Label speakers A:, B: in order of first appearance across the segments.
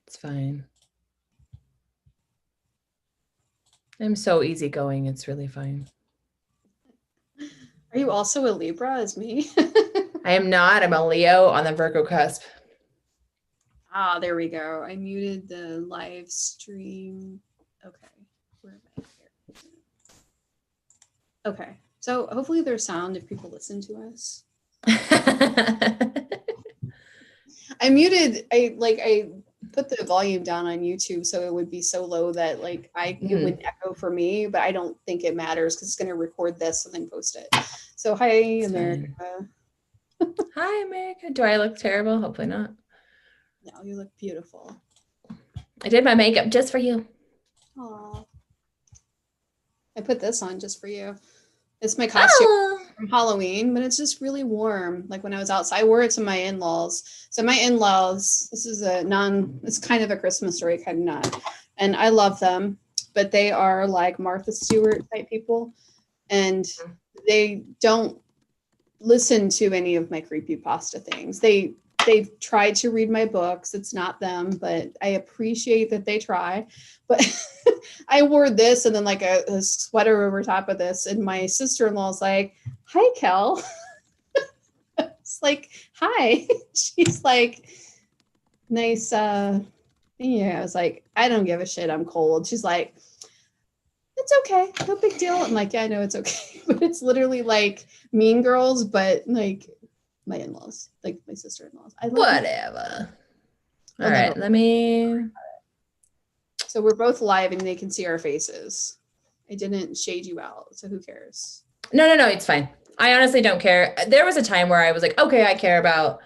A: It's fine. I'm so easygoing. It's really fine.
B: Are you also a Libra as me?
A: I am not. I'm a Leo on the Virgo cusp.
B: Ah, there we go. I muted the live stream. Okay. Where am I here? Okay. So hopefully there's sound if people listen to us. I put the volume down on YouTube so it would be so low that like it would echo for me, but I don't think it matters because it's going to record this and then post it. So hi, it's America.
A: Hi, America. Do I look terrible? Hopefully not.
B: No, you look beautiful.
A: I did my makeup just for you.
B: Aww. I put this on just for you. It's my costume from Halloween, but it's just really warm. Like when I was outside, I wore it to my in-laws. So my in-laws, it's kind of a Christmas story, kind of not. And I love them, but they are like Martha Stewart type people. And they don't listen to any of my creepypasta things. They've tried to read my books. It's not them, but I appreciate that they try. But I wore this and then like a sweater over top of this. And my sister-in-law's like, hi, Kel. It's like, hi. She's like, nice. Yeah, I was like, I don't give a shit. I'm cold. She's like, it's okay. No big deal. I'm like, yeah, I know it's okay. But it's literally like Mean Girls, but like my in-laws, like my sister-in-laws. I love
A: Whatever. All right, let me.
B: So we're both live and they can see our faces. I didn't shade you out, so who cares?
A: No, it's fine. I honestly don't care. There was a time where I was like, okay, I care about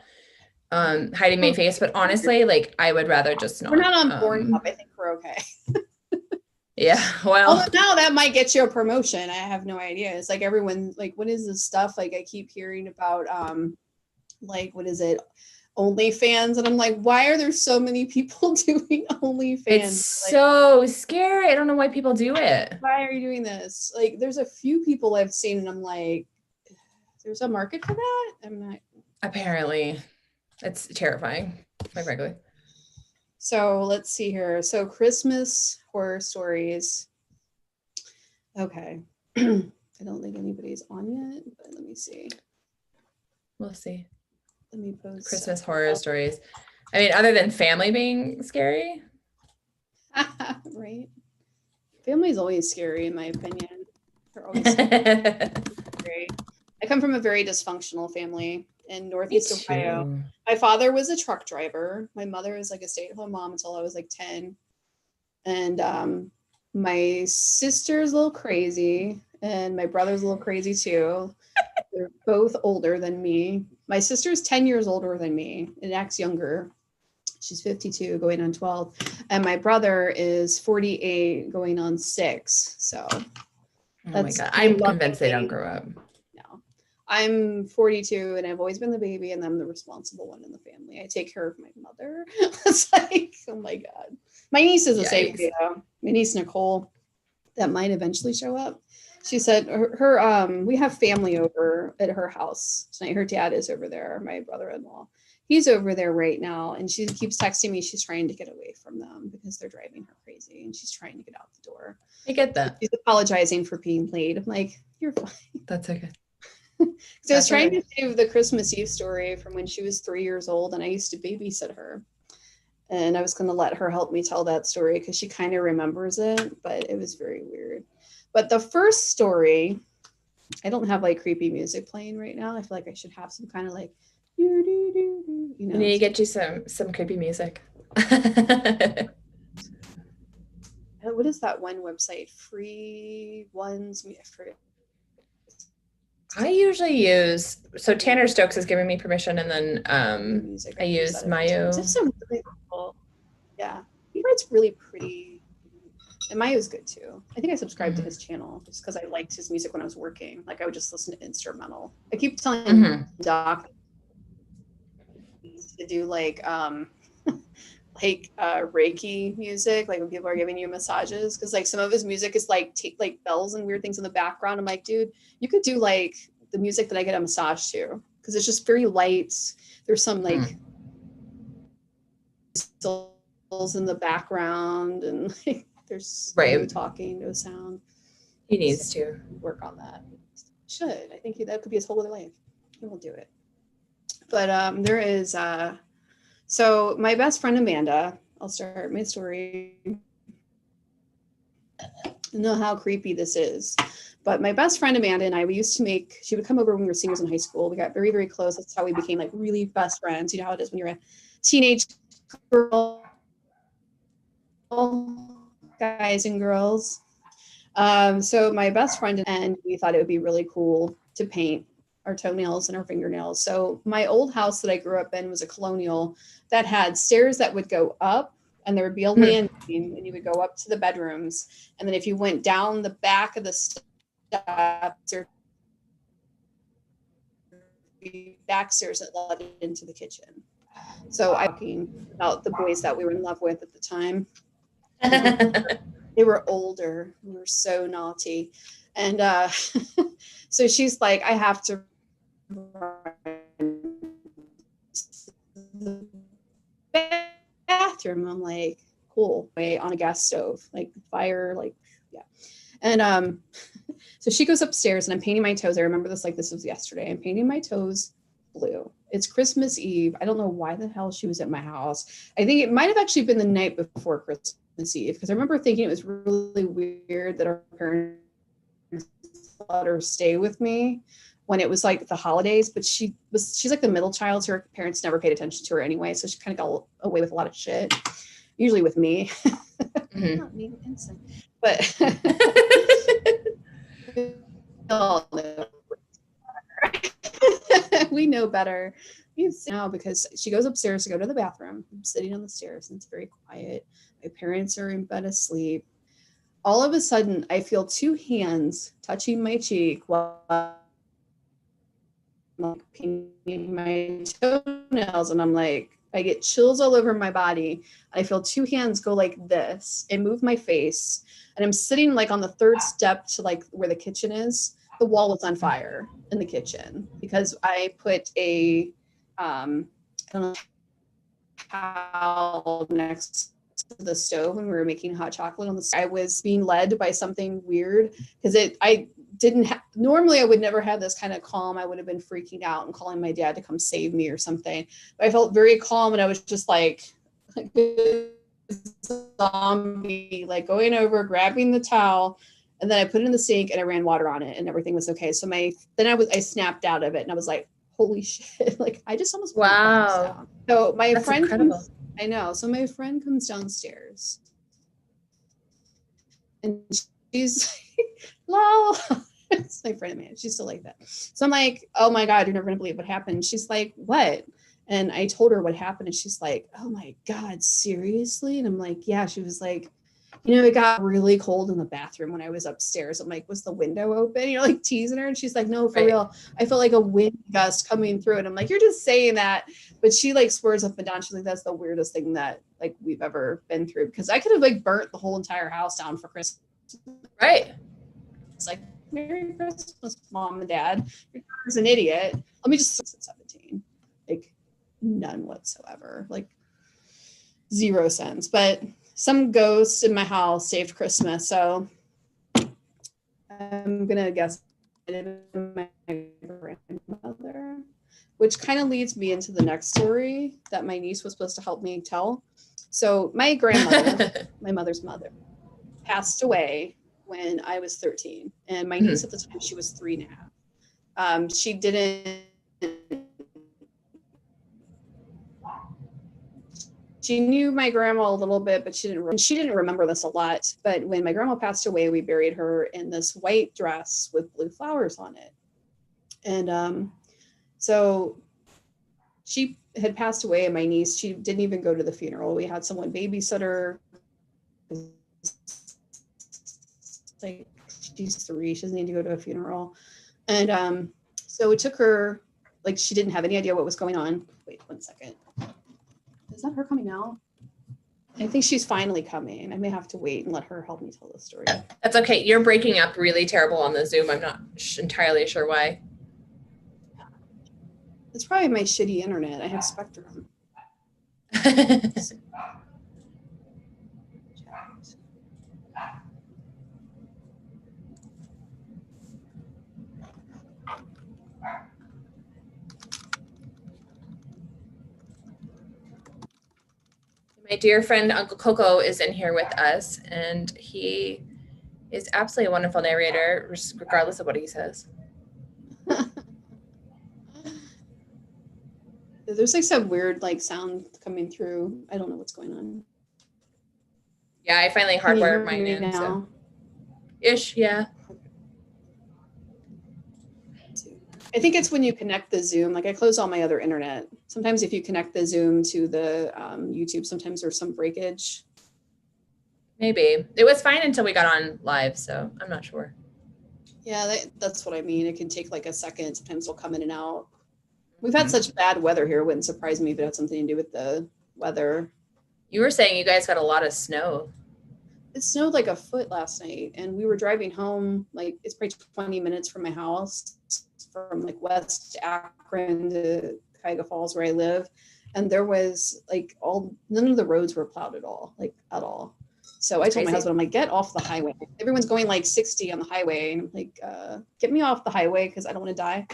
A: hiding my face, but honestly, like I would rather just not.
B: We're not on Pornhub. I think we're okay.
A: Yeah, well.
B: Although now that might get you a promotion. I have no idea. It's like everyone, like, what is this stuff? Like I keep hearing about like what is it? OnlyFans, and I'm like, why are there so many people doing OnlyFans?
A: It's
B: like,
A: so scary. I don't know why people do it.
B: Why are you doing this? Like, there's a few people I've seen, and I'm like, there's a market for that? I'm not.
A: Apparently, it's terrifying, quite frankly.
B: So let's see here. So Christmas horror stories. Okay. I don't think anybody's on yet, but let me see.
A: We'll see.
B: Let me post
A: Christmas horror stories. I mean, other than family being scary.
B: Right. Family's always scary, in my opinion. They're always scary. I come from a very dysfunctional family in Northeast Ohio. My father was a truck driver. My mother was like a stay-at-home mom until I was like 10. And my sister's a little crazy, and my brother's a little crazy too. They're both older than me. My sister's 10 years older than me and acts younger. She's 52 going on 12. And my brother is 48 going on 6. So
A: oh my God. I'm convinced they don't grow up.
B: No. I'm 42 and I've always been the baby and I'm the responsible one in the family. I take care of my mother. It's like, oh my God. My niece is the same way though. My niece Nicole, that might eventually show up. She said we have family over at her house tonight. Her dad is over there, my brother-in-law. He's over there right now, and she keeps texting me. She's trying to get away from them because they're driving her crazy, and she's trying to get out the door.
A: I get that.
B: She's apologizing for being late. I'm like, you're fine.
A: That's okay.
B: So I was trying to save the Christmas Eve story from when she was 3 years old, and I used to babysit her. And I was going to let her help me tell that story because she kind of remembers it, but it was very weird. But the first story, I don't have like creepy music playing right now. I feel like I should have some kind of like, you know.
A: We need to get you some creepy music.
B: What is that one website? Free ones? I forget.
A: I usually use, so Tanner Stokes has given me permission, and then I use Mayu.
B: Really cool. Yeah, he writes really pretty. And Mayu's good too. I think I subscribed to his channel just because I liked his music when I was working. Like I would just listen to instrumental. I keep telling Doc to do like Reiki music, like when people are giving you massages, because like some of his music is like like bells and weird things in the background. I'm like, dude, you could do like the music that I get a massage to, because it's just very light. There's some like in the background, and like there's no
A: Right.
B: talking, no sound.
A: He
B: So
A: needs to.
B: work on that. Should. I think that could be his whole other life. He will do it. But there is so my best friend Amanda, I'll start my story. I don't know how creepy this is. But my best friend Amanda and I, we used to make, she would come over when we were seniors in high school. We got very, very close. That's how we became like really best friends. You know how it is when you're a teenage girl, guys and girls. So my best friend and we thought it would be really cool to paint our toenails and our fingernails. So my old house that I grew up in was a colonial that had stairs that would go up, and there would be a landing, and you would go up to the bedrooms. And then if you went down the back of the steps or back stairs that led into the kitchen. So I'm talking about the boys that we were in love with at the time. They were older. We were so naughty. And so she's like, I have to run to the bathroom. I'm like, cool. On a gas stove, like fire, like, yeah. And so she goes upstairs and I'm painting my toes. I remember this like this was yesterday. I'm painting my toes blue. It's Christmas Eve. I don't know why the hell she was at my house. I think it might have actually been the night before Christmas Eve, because I remember thinking it was really weird that our parents let her stay with me when it was like the holidays, but she's like the middle child, so her parents never paid attention to her anyway, so she kind of got away with a lot of shit, usually with me. Mm-hmm. Not me, innocent, but we know better now, because she goes upstairs to go to the bathroom. I'm sitting on the stairs and it's very quiet. My parents are in bed asleep. All of a sudden, I feel two hands touching my cheek while I'm painting my toenails, and I'm like, I get chills all over my body. I feel two hands go like this and move my face, and I'm sitting like on the third step to like where the kitchen is. The wall was on fire in the kitchen because I put a I don't know how next to the stove when we were making hot chocolate on the stove. I was being led by something weird because I didn't normally I would never have this kind of calm. I would have been freaking out and calling my dad to come save me or something. But I felt very calm, and I was just like zombie, like going over, grabbing the towel, and then I put it in the sink and I ran water on it and everything was okay. So I snapped out of it and I was like, holy shit, like I just almost
A: wow.
B: So my
A: That's
B: friend
A: incredible.
B: I know. So my friend comes downstairs and she's like, lol. It's my friend, man. She's still like that. So I'm like, oh my God, you're never going to believe what happened. She's like, what? And I told her what happened. And she's like, oh my God, seriously? And I'm like, yeah. She was like, you know, it got really cold in the bathroom when I was upstairs. I'm like, was the window open? You know, like teasing her. And she's like, no, for real. I felt like a wind gust coming through. And I'm like, you're just saying that. But she like swears up and down. She's like, that's the weirdest thing that like we've ever been through. Because I could have like burnt the whole entire house down for Christmas.
A: Right.
B: It's like, Merry Christmas, Mom and Dad. Your daughter's an idiot. Let me just 17. Like none whatsoever. Like 0 cents. But some ghost in my house saved Christmas, so I'm gonna guess my grandmother, which kind of leads me into the next story that my niece was supposed to help me tell. So my grandmother, my mother's mother, passed away when I was 13, and my niece at the time, she was 3.5. She didn't. She knew my grandma a little bit, but she didn't remember this a lot. But when my grandma passed away, we buried her in this white dress with blue flowers on it. And so she had passed away, and my niece, she didn't even go to the funeral. We had someone babysit her. Like she's 3, she doesn't need to go to a funeral. And so it took her, like she didn't have any idea what was going on. Wait 1 second. Is that her coming out? I think she's finally coming. I may have to wait and let her help me tell the story.
A: That's okay. You're breaking up really terrible on the Zoom. I'm not entirely sure why.
B: It's probably my shitty internet. I have Spectrum.
A: My dear friend Uncle Coco is in here with us, and he is absolutely a wonderful narrator, regardless of what he says.
B: There's like some weird like sound coming through. I don't know what's going on.
A: Yeah, I finally
B: Can you hear
A: hardwired mine
B: me
A: in,
B: now?
A: so ish, yeah.
B: I think it's when you connect the Zoom. Like I close all my other internet. Sometimes if you connect the Zoom to the YouTube, sometimes there's some breakage.
A: Maybe. It was fine until we got on live, so I'm not sure.
B: Yeah, that's what I mean. It can take like a second. Sometimes they'll come in and out. We've had such bad weather here. It wouldn't surprise me if it had something to do with the weather.
A: You were saying you guys got a lot of snow.
B: It snowed like a foot last night, and we were driving home. Like it's probably 20 minutes from my house, from like West Akron to Cuyahoga Falls, where I live, and there was like none of the roads were plowed at all, like at all. So I told my husband, I'm like, get off the highway. Everyone's going like 60 on the highway, and I'm like, get me off the highway because I don't want to die.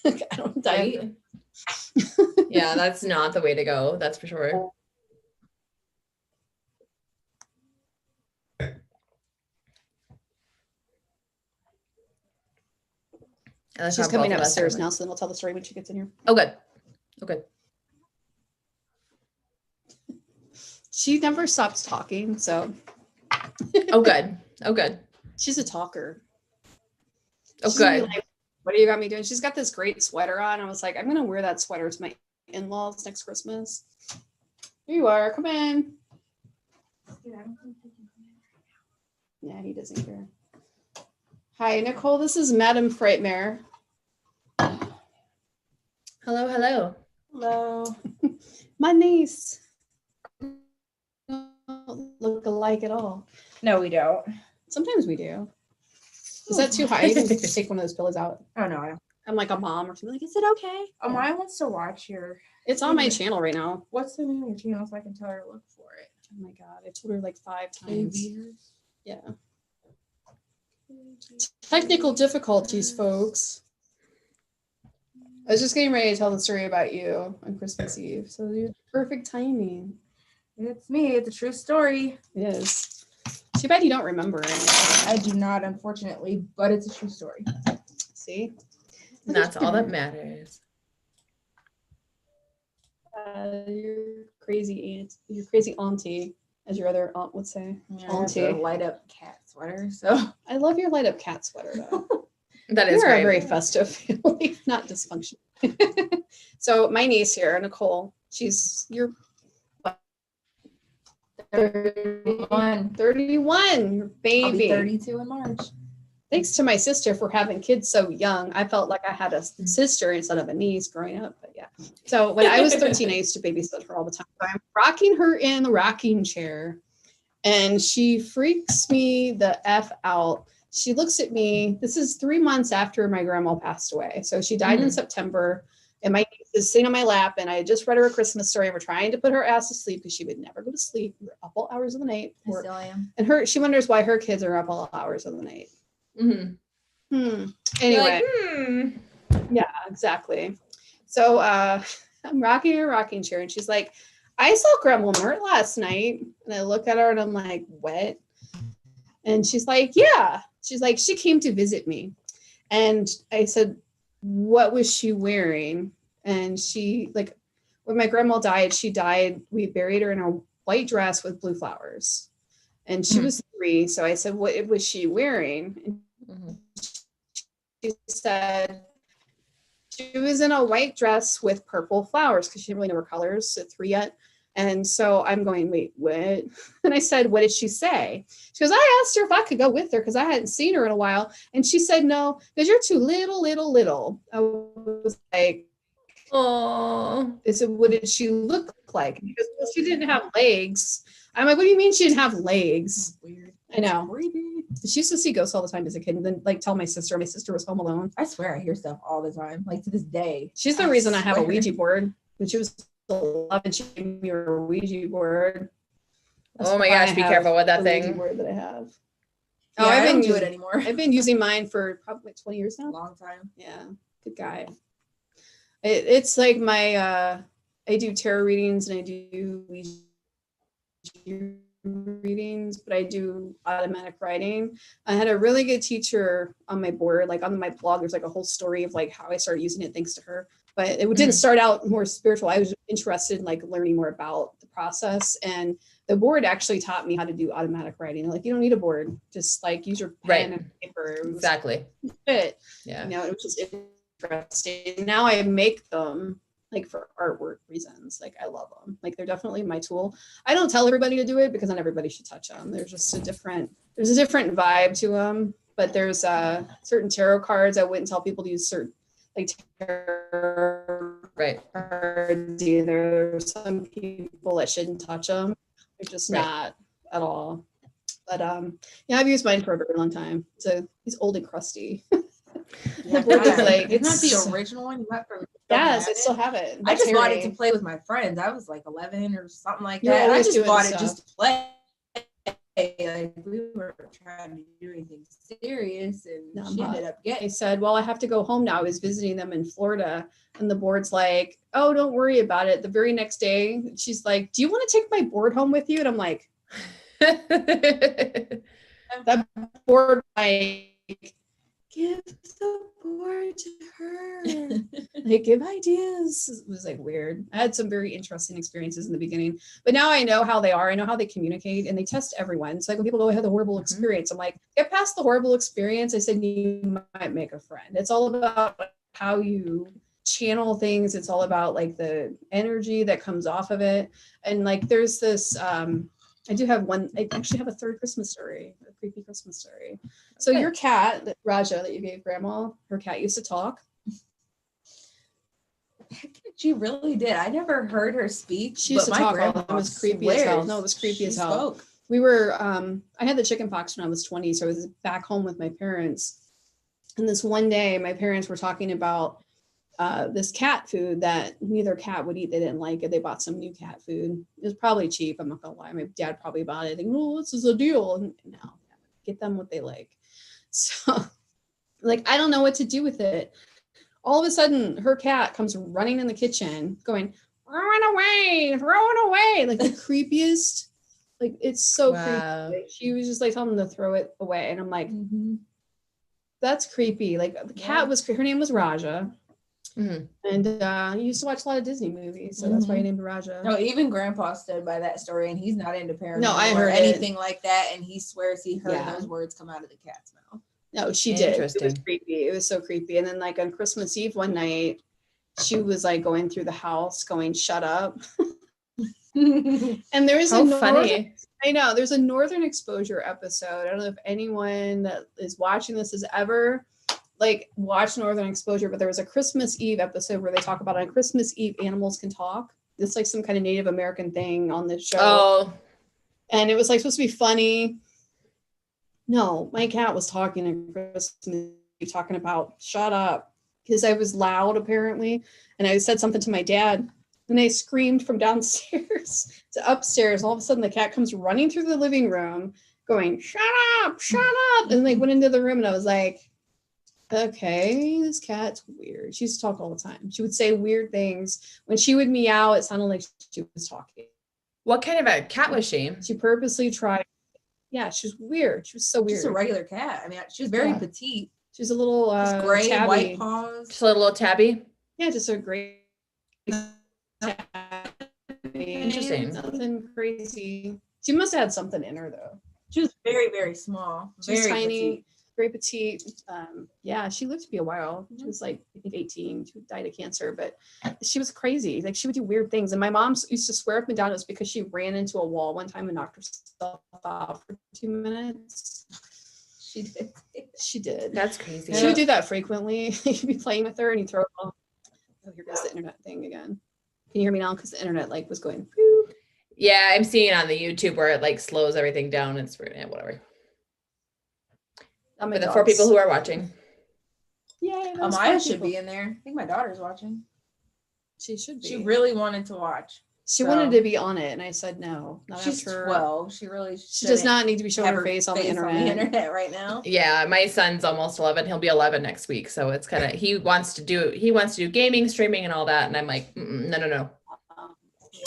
B: I don't want to die.
A: Right? Yeah, that's not the way to go. That's for sure.
B: She's coming upstairs now, so then I'll tell the story when she gets in here.
A: Oh, good. Oh, good.
B: She never stops talking, so.
A: Oh, good. Oh, good.
B: She's a talker.
A: Oh, good.
B: Like, what do you got me doing? She's got this great sweater on. I was like, I'm going to wear that sweater to my in-laws next Christmas. Here you are. Come in. Yeah, he doesn't care. Hi, Nicole. This is Madame Frightmare.
A: Hello, hello.
B: Hello. My niece. Don't look alike at all.
C: No, we don't.
B: Sometimes we do. Is that too high? You can take one of those pillows out.
C: Oh, no, I don't.
B: I'm like a mom or something. Like, is it okay?
C: Oh, Maya wants to watch your.
B: It's on my channel right now.
C: What's the name of your channel so I can tell her to look for it?
B: Oh my God. I told her like 5 times. Yeah. Technical difficulties, folks. I was just getting ready to tell the story about you on Christmas Eve. So you're perfect timing.
C: It's me. It's a true story.
B: It is. Too bad you don't remember it.
C: I do not, unfortunately, but it's a true story.
B: See?
A: And that's all that matters.
B: Your crazy aunt, your crazy auntie, as your other aunt would say.
C: Yeah,
B: Auntie.
C: a light up cat sweater. So
B: I love your light up cat sweater though.
A: That is
B: You're a
A: great.
B: very festive family, not dysfunctional. So my niece here, Nicole, you're
C: 31.
B: 31, your
C: I'll
B: baby.
C: be 32 in March.
B: Thanks to my sister for having kids so young. I felt like I had a sister instead of a niece growing up. But yeah. So when I was 13, I used to babysit her all the time. So I'm rocking her in the rocking chair, and she freaks me the F out. She looks at me. This is 3 months after my grandma passed away. So she died in September, and my niece is sitting on my lap, and I had just read her a Christmas story. We're trying to put her ass to sleep because she would never go to sleep. We were up all hours of the night.
C: I still am.
B: And she wonders why her kids are up all hours of the night.
A: Mm-hmm.
B: Anyway.
A: Like,
B: Yeah, exactly. So I'm rocking her rocking chair, and she's like, I saw Grandma Mert last night. And I look at her and I'm like, what? And she's like, yeah. She's like, she came to visit me. And I said, what was she wearing? And she, like, when my grandma died, we buried her in a white dress with blue flowers. And she was 3. So I said, what was she wearing? And she said, she was in a white dress with purple flowers because she didn't really know her colors at 3 yet. And so I'm going, wait, what? And I said, what did she say? She goes, I asked her if I could go with her because I hadn't seen her in a while. And she said, no, because you're too little. I was like,
A: oh.
B: I said, what did she look like? Because well, she didn't have legs. I'm like, what do you mean she didn't have legs?
C: Weird.
B: I know. She used to see ghosts all the time as a kid, and then like tell my sister was home alone.
C: I swear I hear stuff all the time, like to this day.
B: She's the reason I have a Ouija board. When she was 11, she gave me a Ouija board. That's
A: Oh my gosh, be careful with that thing.
B: Ouija board that I have.
C: Yeah, I don't do it anymore.
B: I've been using mine for probably 20 years now.
C: Long time.
B: Yeah, good guy. It's like my I do tarot readings and I do Ouija readings, but I do automatic writing. I had a really good teacher on my board, like on my blog, there's like a whole story of like how I started using it thanks to her. But it didn't start out more spiritual. I was interested in like learning more about the process. And the board actually taught me how to do automatic writing. Like, you don't need a board, just like use your pen and paper.
A: Exactly.
B: It,
A: yeah.
B: You know, it was just interesting. Now I make them like for artwork reasons. Like, I love them. Like, they're definitely my tool. I don't tell everybody to do it because not everybody should touch them. There's just there's a different vibe to them. But there's certain tarot cards I wouldn't tell people to use certain like tarot cards either. There's some people that shouldn't touch them. They're just not at all. But yeah, I've used mine for a very long time. So he's old and crusty.
C: Yeah,
B: the book is like
C: it's not the original one. You have to.
B: Yes, I still have it.
C: I just bought it to play with my friends. I was like 11 or something like that.
B: And
C: I just bought it just to play. Like, we were trying to do anything serious, and she ended up getting.
B: I said, well, I have to go home now. I was visiting them in Florida, and the board's like, oh, don't worry about it. The very next day, she's like, do you want to take my board home with you? And I'm like, that board, like, give the board to her. Like, give ideas. It was like weird. I had some very interesting experiences in the beginning, but now I know how they are. I know how they communicate, and they test everyone. So like when people go, I had a horrible experience, I'm like, get past the horrible experience. I said, you might make a friend. It's all about how you channel things. It's all about like the energy that comes off of it. And like, there's this, I do have one, I actually have a third Christmas story, a creepy Christmas story. So your cat, Raja, that you gave grandma, her cat used to talk.
C: She really did. I never heard her speak.
B: She used to talk. It was creepy as hell. No, it was creepy as hell. We were, I had the chicken pox when I was 20, so I was back home with my parents. And this one day, my parents were talking about this cat food that neither cat would eat. They didn't like it. They bought some new cat food. It was probably cheap. I'm not gonna lie. My dad probably bought it. Thinking, oh, this is a deal. And no, get them what they like. So, like, I don't know what to do with it. All of a sudden, her cat comes running in the kitchen, going, throw it away, throw it away. Like the creepiest. Like, it's so creepy. She was just like telling them to throw it away. And I'm like, that's creepy. Like, the cat was, her name was Raja. And he used to watch a lot of Disney movies, so that's why he named Raja.
C: No, even Grandpa stood by that story, and he's not into paranormal
B: or
C: anything like that, and he swears he heard those words come out of the cat's mouth.
B: No, she did. It was creepy. It was so creepy. And then like on Christmas Eve one night, she was like going through the house going, shut up. And there's funny. I know there's a Northern Exposure episode. I don't know if anyone that is watching this has ever like watched Northern Exposure, but there was a Christmas Eve episode where they talk about on Christmas Eve animals can talk. It's like some kind of Native American thing on this show. Oh. And it was like supposed to be funny. No, my cat was talking at Christmas Eve, talking about shut up, because I was loud apparently, and I said something to my dad, and I screamed from downstairs to upstairs. All of a sudden, the cat comes running through the living room, going shut up, and like went into the room, and I was like, okay, this cat's weird. She used to talk all the time. She would say weird things. When she would meow, it sounded like she was talking.
A: What kind of a cat was she?
B: She purposely tried. Yeah, she was weird. She was so weird.
C: Just a regular cat. I mean, she was very petite.
B: She was a little
C: gray,
B: tabby.
C: white paws.
A: Just a little tabby.
B: Yeah, just a gray tabby.
A: Interesting.
B: Nothing crazy. She must have had something in her though.
C: She was very, very small.
B: She was tiny. Petite. Very petite. Yeah, she lived to be a while. She was like, I think 18. She died of cancer, but she was crazy. Like, she would do weird things. And my mom used to swear up and down it was because she ran into a wall one time and knocked herself out for 2 minutes. She did. She did.
A: That's crazy.
B: She would do that frequently. You'd be playing with her and you throw it off. Oh, here goes the internet thing again. Can you hear me now? Because the internet like was going. Whoo.
A: Yeah, I'm seeing it on the YouTube where it like slows everything down. It's whatever. For the 4 people who are watching.
B: Yeah,
C: Amaya should be in there. I think my daughter's watching.
B: She should be.
C: She really wanted to watch.
B: She wanted to be on it, and I said no.
C: She's 12. She
B: does not need to be showing her face on the
C: internet right now.
A: Yeah, my son's almost 11. He'll be 11 next week, so it's kind of he wants to do gaming, streaming, and all that, and I'm like, no,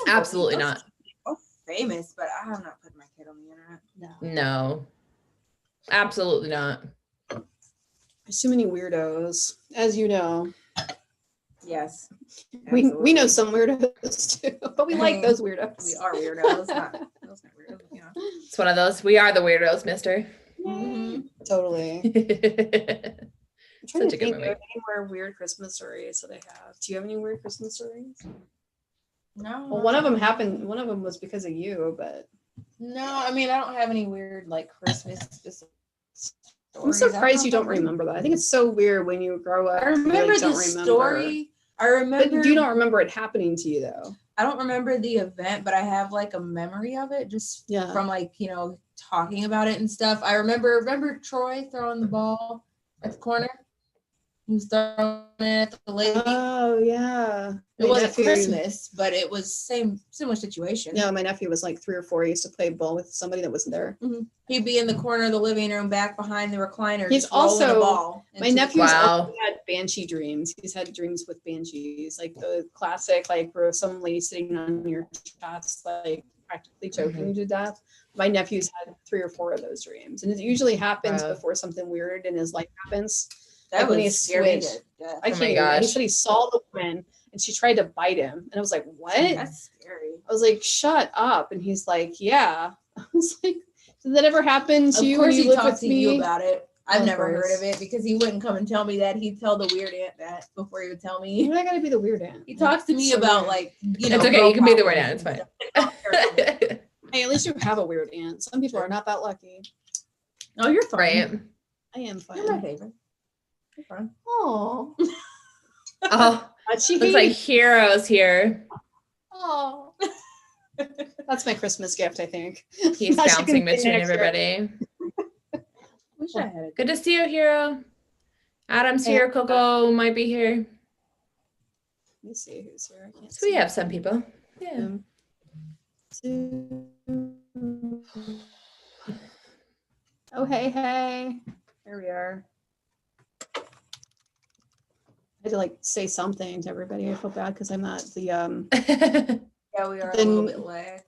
A: absolutely not.
C: famous, but I'm not putting my kid on the internet.
A: No, absolutely not.
B: There's too many weirdos, as you know.
C: Yes.
B: We know some weirdos too, but we like those weirdos.
C: We are weirdos. Not weirdos, yeah.
A: It's one of those. We are the weirdos, mister.
C: Mm-hmm.
B: Totally. I'm trying
A: Such
B: to
A: a good
B: think
A: movie.
B: of any more weird Christmas stories that I have. Do you have any weird Christmas stories?
C: No.
B: Well, one of them happened. One of them was because of you, but
C: No, I mean, I don't have any weird like Christmas stories.
B: I'm surprised you don't remember that. I think it's so weird when you grow up.
C: I remember
B: you
C: the story. I remember.
B: But you don't remember it happening to you though.
C: I don't remember the event, but I have like a memory of it just from like, talking about it and stuff. I remember Troy throwing the ball at the corner. He was throwing it at the lady.
B: Oh yeah.
C: It wasn't Christmas, but it was similar situation.
B: Yeah, my nephew was like 3 or 4. He used to play ball with somebody that wasn't there.
C: Mm-hmm. He'd be in the corner of the living room, back behind the recliner.
B: He's also
C: a ball.
B: My nephew's also had banshee dreams. He's had dreams with banshees, like the classic, like where some lady sitting on your chest, like practically choking you to death. My nephew's had 3 or 4 of those dreams, and it usually happens before something weird in his life happens.
C: That
B: like
C: was
B: when he switched. I can't even. He said he saw the woman and she tried to bite him, and I was like, "What?"
C: That's scary.
B: I was like, "Shut up!" And he's like, "Yeah." I was like, "Did that ever happen to you?"
C: Of course,
B: when
C: he talked to you about it. I've never
B: course.
C: heard of it because he wouldn't come and tell me that. He'd tell the weird aunt that before he would tell me.
B: Why I gotta be the weird aunt?
C: He talks to me about like,
A: It's okay. You can be the weird aunt. It's fine.
B: Hey, at least you have a weird aunt. Some people are not that lucky.
C: Oh, you're fine.
A: Right.
B: I am fine.
C: You're my favorite. You're fine.
B: Oh.
A: Oh,
B: She
A: looks like heroes here.
B: Oh. That's my Christmas gift, I think.
A: He's bouncing between everybody.
C: Wish I had it.
A: Good to see you, hero. Adam's here. Coco might be here.
B: Let me see who's here. I can't
A: So we have some people. Yeah.
B: Oh, hey. Here we are. I had to like say something to everybody. I feel bad because I'm not the
C: Yeah, we are a little bit late.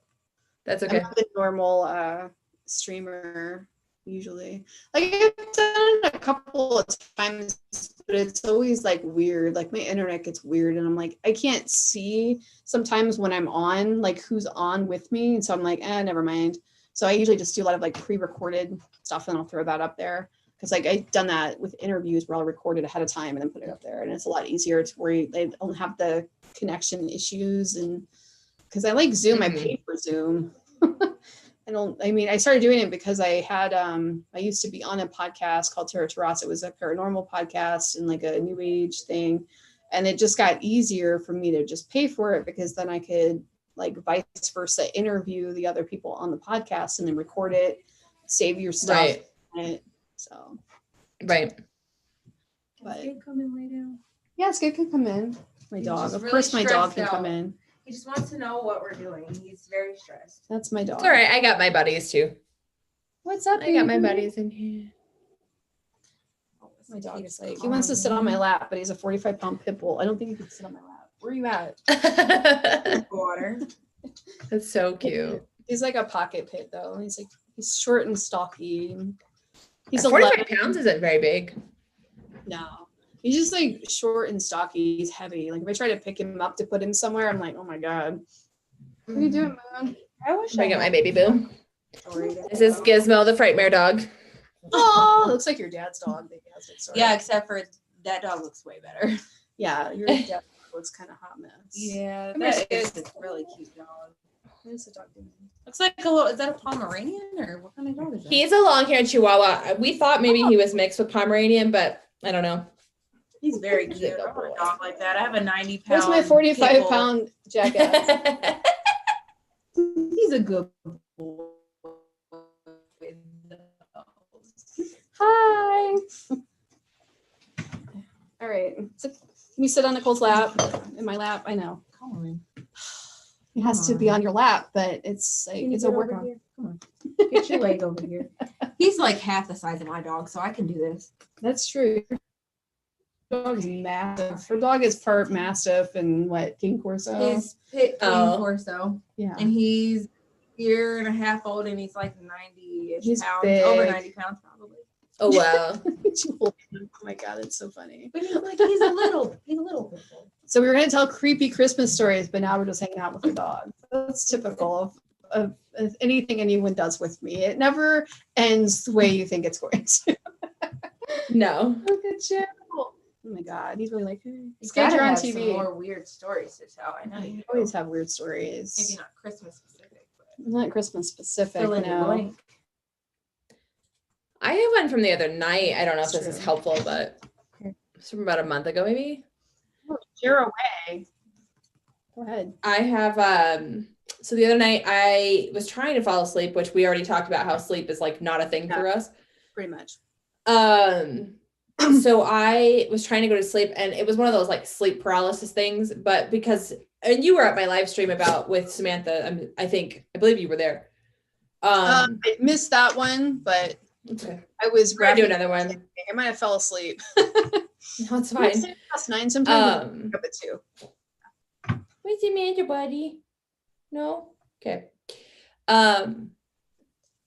A: That's okay.
B: I'm not the normal streamer usually. Like I've done it a couple of times, but it's always like weird. Like my internet gets weird, and I'm like, I can't see sometimes when I'm on, like who's on with me, and so I'm like, never mind. So I usually just do a lot of like pre-recorded stuff, and I'll throw that up there. Because like I've done that with interviews where I'll record it ahead of time and then put it up there, and it's a lot easier to where they don't have the connection issues. And because I like Zoom, I pay for Zoom. I started doing it because I had I used to be on a podcast called Terra Terras. It was a paranormal podcast and like a new age thing, and it just got easier for me to just pay for it because then I could like vice versa interview the other people on the podcast and then record it, save your stuff. Right. So,
A: right.
B: But
C: Come in lay down.
B: Yeah, Skid can come in. My dog. Of course, my dog can come in.
C: He just wants to know what we're doing. He's very stressed.
B: That's my dog.
A: It's all right. I got my buddies too.
B: What's up?
A: I got my buddies in here.
B: My dog's like, he wants to sit on my lap, but he's a 45-pound pit bull. I don't think he can sit on my lap. Where are you at?
C: Water.
A: That's so cute.
B: He's like a pocket pit though. He's short and stocky. He's
A: 45 pounds isn't very big.
B: No. He's just like short and stocky. He's heavy. Like if I try to pick him up to put him somewhere, I'm like, oh my God. What are you doing, Moon?
C: I wish
A: I got my baby boo. This is Gizmo, the Frightmare dog.
B: Oh, looks like your dad's dog.
C: Yeah, except for that dog looks way better.
B: Yeah, your dad looks kind of hot mess.
C: Yeah, that is a really cute dog.
B: What is the dog doing?
C: Looks like a little, is that a Pomeranian or what kind of dog is that?
A: He's a long-haired Chihuahua. We thought maybe he was mixed with Pomeranian, but I don't know.
C: He's very cute. I want a dog like that. I have a 90-pound.
B: Where's my 45-pound jackass?
C: He's a good boy.
B: Hi. All right. So, can you sit on Nicole's lap? In my lap? I know.
C: Come on.
B: It has to be on your lap, but it's like it's a workout.
C: Come on. Get your leg over here. He's like half the size of my dog, so I can do this.
B: That's true. Her dog is massive. Her dog is part Mastiff and what, King Corso?
C: He's Pit King Corso.
B: Yeah.
C: And he's year and a half old, and he's like 90-ish
B: He's
C: pounds,
B: big.
C: over 90 pounds probably.
A: Oh wow.
B: Oh my God, it's so funny.
C: But he's a little pit bull.
B: So we were going to tell creepy Christmas stories, but now we're just hanging out with the dog. That's typical of anything anyone does with me. It never ends the way you think it's going to.
A: No.
B: Look at you. Oh my God, he's really like, hey,
C: He's
B: glad
C: got
B: you're
C: to
B: on
C: have some
B: TV.
C: more weird stories to tell. I know
B: You
C: you
B: always
C: do.
B: have weird stories.
C: Maybe not Christmas specific, but
B: Not Christmas specific,
C: fill in the
B: no.
C: blank.
A: I have one from the other night. I don't know if
B: That's
A: this is
B: true.
A: helpful, but it's from about a month ago, maybe.
B: Oh, share away. Go ahead.
A: I have so the other night I was trying to fall asleep, which we already talked about how sleep is like not a thing for us.
B: Pretty much.
A: So I was trying to go to sleep, and it was one of those like sleep paralysis things, but and you were at my live stream about with Samantha. I believe you were there.
B: I missed that one, but
A: Okay.
B: I was
A: We're gonna do another one.
B: I might have fell asleep.
A: No, it's fine.
B: Past 9, sometimes I wake up at 2.
A: What's the matter, buddy? No? Okay.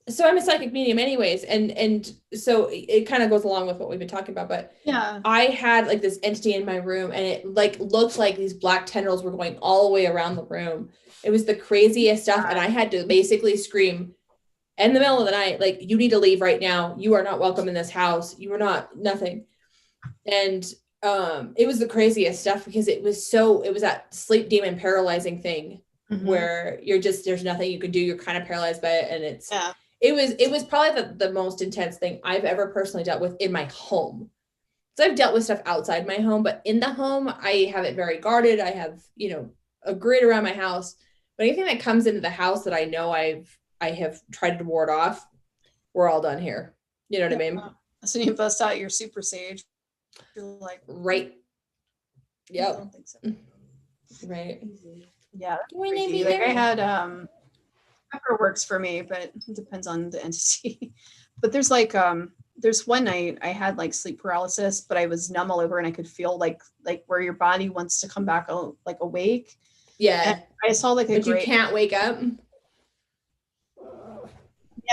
A: So I'm a psychic medium anyways, and so it kind of goes along with what we've been talking about, but
B: yeah,
A: I had like this entity in my room, and it like looked like these black tendrils were going all the way around the room. It was the craziest stuff, and I had to basically scream in the middle of the night, like, you need to leave right now. You are not welcome in this house. You are not nothing. And it was the craziest stuff because it was that sleep demon paralyzing thing where there's nothing you can do. You're kind of paralyzed by it. And it was probably the most intense thing I've ever personally dealt with in my home. So I've dealt with stuff outside my home, but in the home, I have it very guarded. I have, a grid around my house, but anything that comes into the house that I know I have tried to ward off, we're all done here. You know what I mean?
B: So you bust out your super sage. You're like,
A: right. Yep.
B: I don't think so.
A: Right.
B: Yeah. Like I had pepper works for me, but it depends on the entity. But there's like there's one night I had like sleep paralysis, but I was numb all over and I could feel like where your body wants to come back like awake.
A: Yeah.
B: And I saw like
A: but you can't wake up.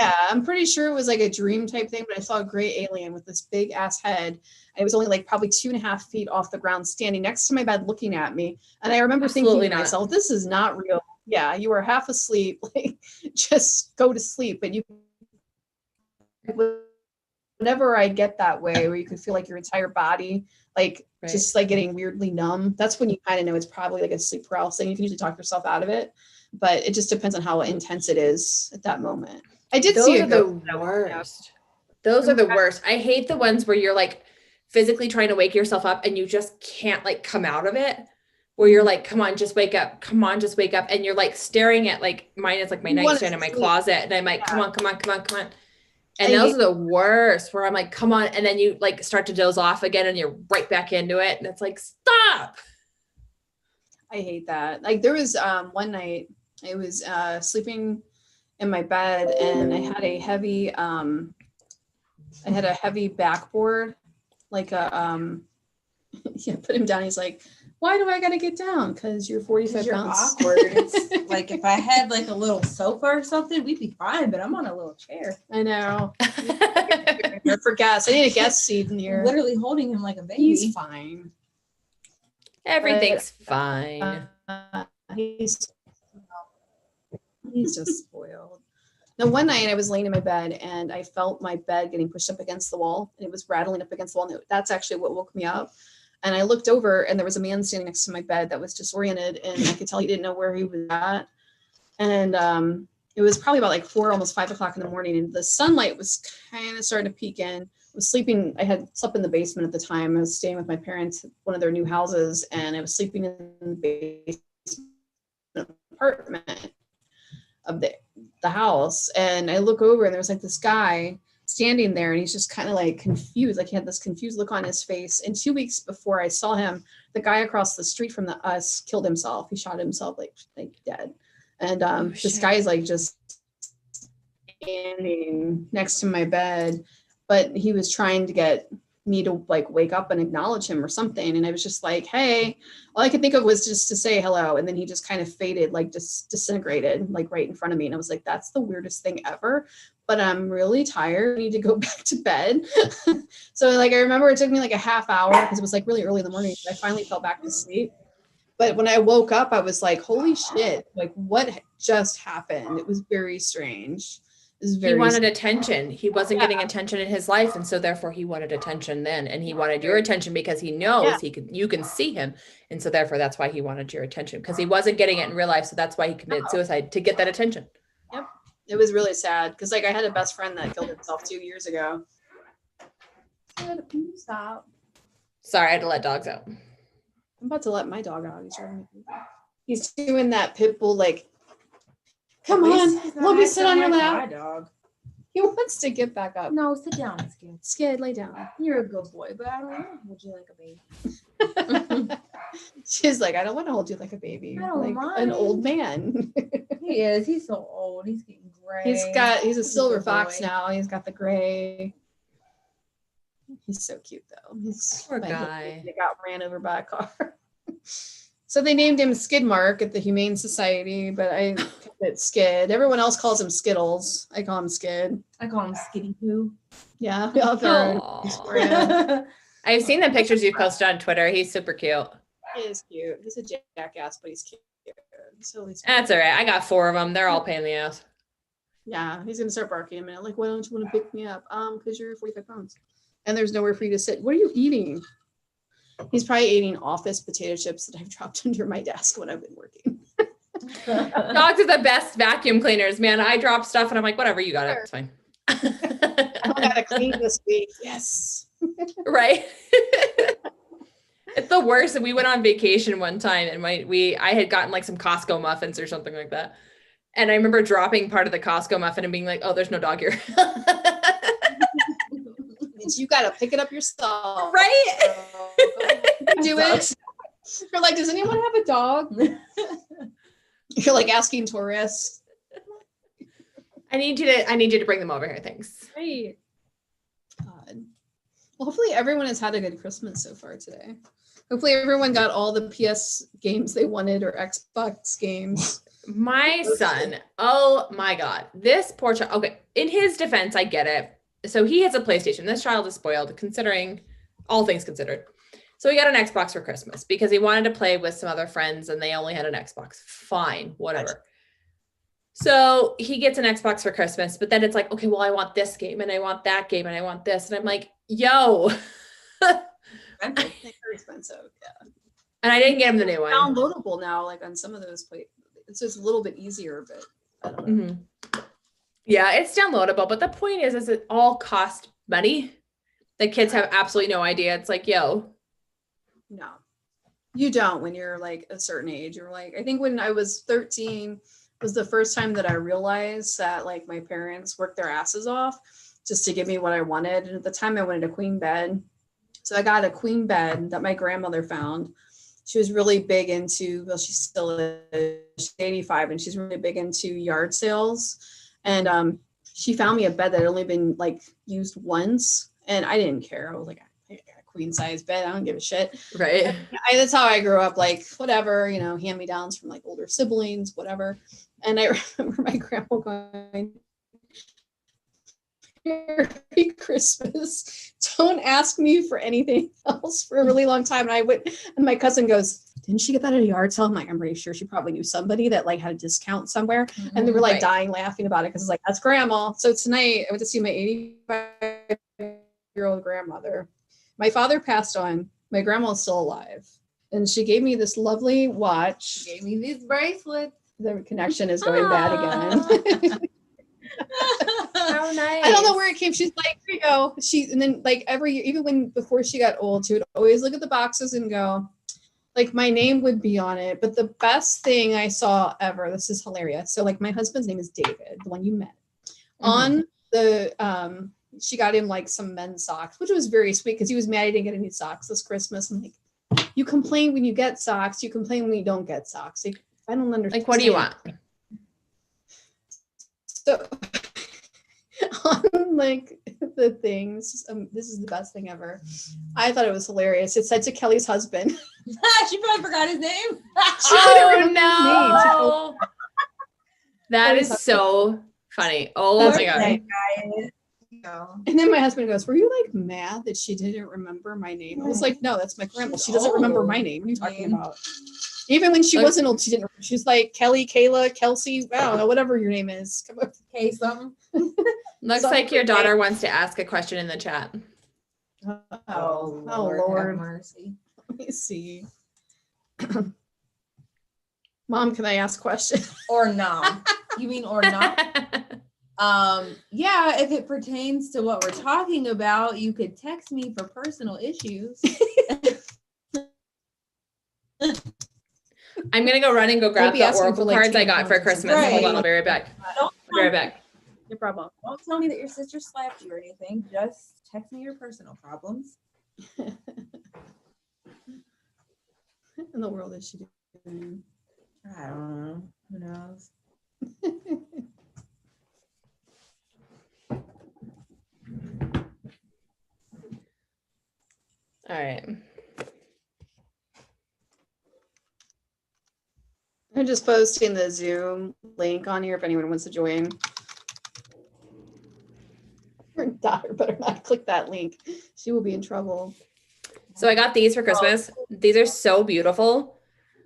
B: Yeah, I'm pretty sure it was like a dream type thing, but I saw a gray alien with this big ass head. It was only like probably 2.5 feet off the ground, standing next to my bed, looking at me. And I remember thinking to myself, "This is not real." Yeah, you were half asleep. Like, just go to sleep. But whenever I get that way, where you could feel like your entire body, like just like getting weirdly numb, that's when you kind of know it's probably like a sleep paralysis. You can usually talk yourself out of it, but it just depends on how intense it is at that moment. I did see
A: the worst. Those are the worst. I hate the ones where you're like physically trying to wake yourself up and you just can't like come out of it. Where you're like, come on, just wake up. Come on, just wake up. And you're like staring at like mine is like my nightstand in my closet. And I'm like, come on. And those are the worst where I'm like, come on. And then you like start to doze off again and you're right back into it. And it's like, stop.
B: I hate that. Like there was one night I was sleeping in my bed and I had a heavy backboard, like a put him down. He's like, why do I gotta get down? Because you're 45 pounds.
C: Awkward. It's like if I had like a little sofa or something, we'd be fine, but I'm on a little chair.
B: I know. For guests. I need a guest seat in here.
C: Literally holding him like a baby.
B: He's fine.
A: Everything's fine.
B: He's just spoiled. Now, one night I was laying in my bed and I felt my bed getting pushed up against the wall and it was rattling up against the wall. And that's actually what woke me up. And I looked over and there was a man standing next to my bed that was disoriented and I could tell he didn't know where he was at. And it was probably about like 4, almost 5 o'clock in the morning. And the sunlight was kind of starting to peek in. I was sleeping. I had slept in the basement at the time. I was staying with my parents at one of their new houses and I was sleeping in the basement apartment of the house. And I look over and there's like this guy standing there and he's just kind of like confused. Like he had this confused look on his face. And 2 weeks before I saw him, the guy across the street from us killed himself. He shot himself like dead. And this guy is like just standing next to my bed, but he was trying to get me to like wake up and acknowledge him or something. And I was just like, hey, all I could think of was just to say hello. And then he just kind of faded, like just disintegrated, like right in front of me. And I was like, that's the weirdest thing ever, but I'm really tired. I need to go back to bed. So like, I remember it took me like a half hour because it was like really early in the morning. I finally fell back to sleep. But when I woke up, I was like, holy shit, like what just happened? It was very strange.
A: He wanted attention. He wasn't getting attention in his life. And so therefore he wanted attention then. And he wanted your attention because he knows you can see him. And so therefore that's why he wanted your attention, because he wasn't getting it in real life. So that's why he committed suicide, to get that attention.
B: Yep. It was really sad because like I had a best friend that killed himself 2 years ago. Stop.
A: Sorry, I had to let dogs out.
B: I'm about to let my dog out. He's doing that pit bull, like, come on, let me sit on your lap.
C: My dog.
B: He wants to get back up.
C: No, sit down, Skid.
B: Skid, lay down.
C: You're a good boy, but I don't want to hold you like a baby.
B: She's like, I don't want to hold you like a baby.
C: I don't
B: like
C: mind.
B: an old man.
C: He is. He's so old. He's getting gray.
B: He's a silver fox now. He's got the gray. He's so cute though. He's
A: poor guy.
B: He got ran over by a car. So they named him Skidmark at the Humane Society, but I kept it Skid. Everyone else calls him Skittles. I call him Skid.
C: I call him Skitty Poo.
B: Yeah.
A: I've seen the pictures you posted on Twitter. He's super cute.
B: He is cute. He's a jackass, but he's cute. So
A: that's all right. I got 4 of them. They're all pain in the ass.
B: Yeah, he's gonna start barking in a minute. Like, why don't you want to pick me up? Because you're 45 pounds. And there's nowhere for you to sit. What are you eating? He's probably eating office potato chips that I've dropped under my desk when I've been working.
A: Dogs are the best vacuum cleaners, man. I drop stuff and I'm like, whatever, you got it. It's fine.
B: I gotta clean this week. Yes.
A: Right. It's the worst. And we went on vacation one time and I had gotten like some Costco muffins or something like that. And I remember dropping part of the Costco muffin and being like, oh, there's no dog here.
B: You gotta pick it up yourself.
A: Right?
B: Do it. You're like, does anyone have a dog? You're like asking tourists.
A: I need you to bring them over here. Thanks.
B: Right. God. Well, hopefully everyone has had a good Christmas so far today. Hopefully everyone got all the PS games they wanted or Xbox games.
A: My son, oh my God, this poor child. Okay, in his defense, I get it. So he has a PlayStation. This child is spoiled, considering all things considered. So he got an Xbox for Christmas because he wanted to play with some other friends and they only had an Xbox. Fine, whatever. So he gets an Xbox for Christmas, but then it's like, okay, well, I want this game and I want that game and I want this. And I'm like, yo.
B: They're expensive, yeah.
A: And I didn't get him the new one.
B: Downloadable now, like on some of those places. It's just a little bit easier, but I don't know.
A: Mm-hmm. Yeah, it's downloadable, but the point is it all cost money. The kids have absolutely no idea. It's like, yo.
B: No, you don't when you're like a certain age. You're like, I think when I was 13 was the first time that I realized that like my parents worked their asses off just to give me what I wanted. And at the time I wanted a queen bed. So I got a queen bed that my grandmother found. She was really big into, well, she still is, she's 85 and she's really big into yard sales. And she found me a bed that had only been like used once. And I didn't care. I was like, I got a queen size bed. I don't give a shit.
A: Right.
B: That's how I grew up. Like, whatever, you know, hand-me-downs from like older siblings, whatever. And I remember my grandma going, Merry Christmas. Don't ask me for anything else for a really long time. And I went, and my cousin goes, didn't she get that at a yard sale? I'm like, I'm pretty sure she probably knew somebody that like had a discount somewhere. Mm-hmm. And they were like dying laughing about it because it's like, that's grandma. So tonight I went to see my 85-year-old grandmother. My father passed on. My grandma is still alive. And she gave me this lovely watch.
C: She gave me these bracelets.
B: The connection is going bad again.
A: How nice.
B: I don't know where it came. She's like, here you go. And then like every year, even when before she got old, she would always look at the boxes and go, like my name would be on it. But the best thing I saw ever, this is hilarious. So like my husband's name is David, the one you met. Mm-hmm. On the she got him like some men's socks, which was very sweet because he was mad he didn't get any socks this Christmas. I'm like, you complain when you get socks, you complain when you don't get socks. Like, I don't understand.
A: Like, what do you want?
B: So on like the things. This is the best thing ever. I thought it was hilarious. It said to Kelly's husband.
C: She probably forgot his name.
A: Oh no. That is so funny. Oh my god.
B: And then my husband goes, "Were you like mad that she didn't remember my name?" I was like, "No, that's my grandma. She doesn't remember my name. What are you talking about?" Even when she wasn't old, she didn't. She's like Kelly, Kayla, Kelsey. I don't know, whatever your name is. Come on.
C: K something.
A: Looks like your daughter wants to ask a question in the chat.
B: Oh Lord.
C: Have mercy.
B: Let me see. Mom, can I ask a question?
C: Or no. You mean or not? Yeah, if it pertains to what we're talking about, you could text me for personal issues.
A: I'm gonna go run and go grab the oracle cards I got for Christmas.
C: Right.
A: Hold on, I'll be right back. I'll be right back.
B: No problem.
C: Don't tell me that your sister slapped you or anything. Just text me your personal problems.
B: In the world is she doing?
C: I don't know. Who knows?
A: All right.
B: I'm just posting the Zoom link on here if anyone wants to join. Her daughter better not click that link. She will be in trouble.
A: So I got these for Christmas. These are so beautiful.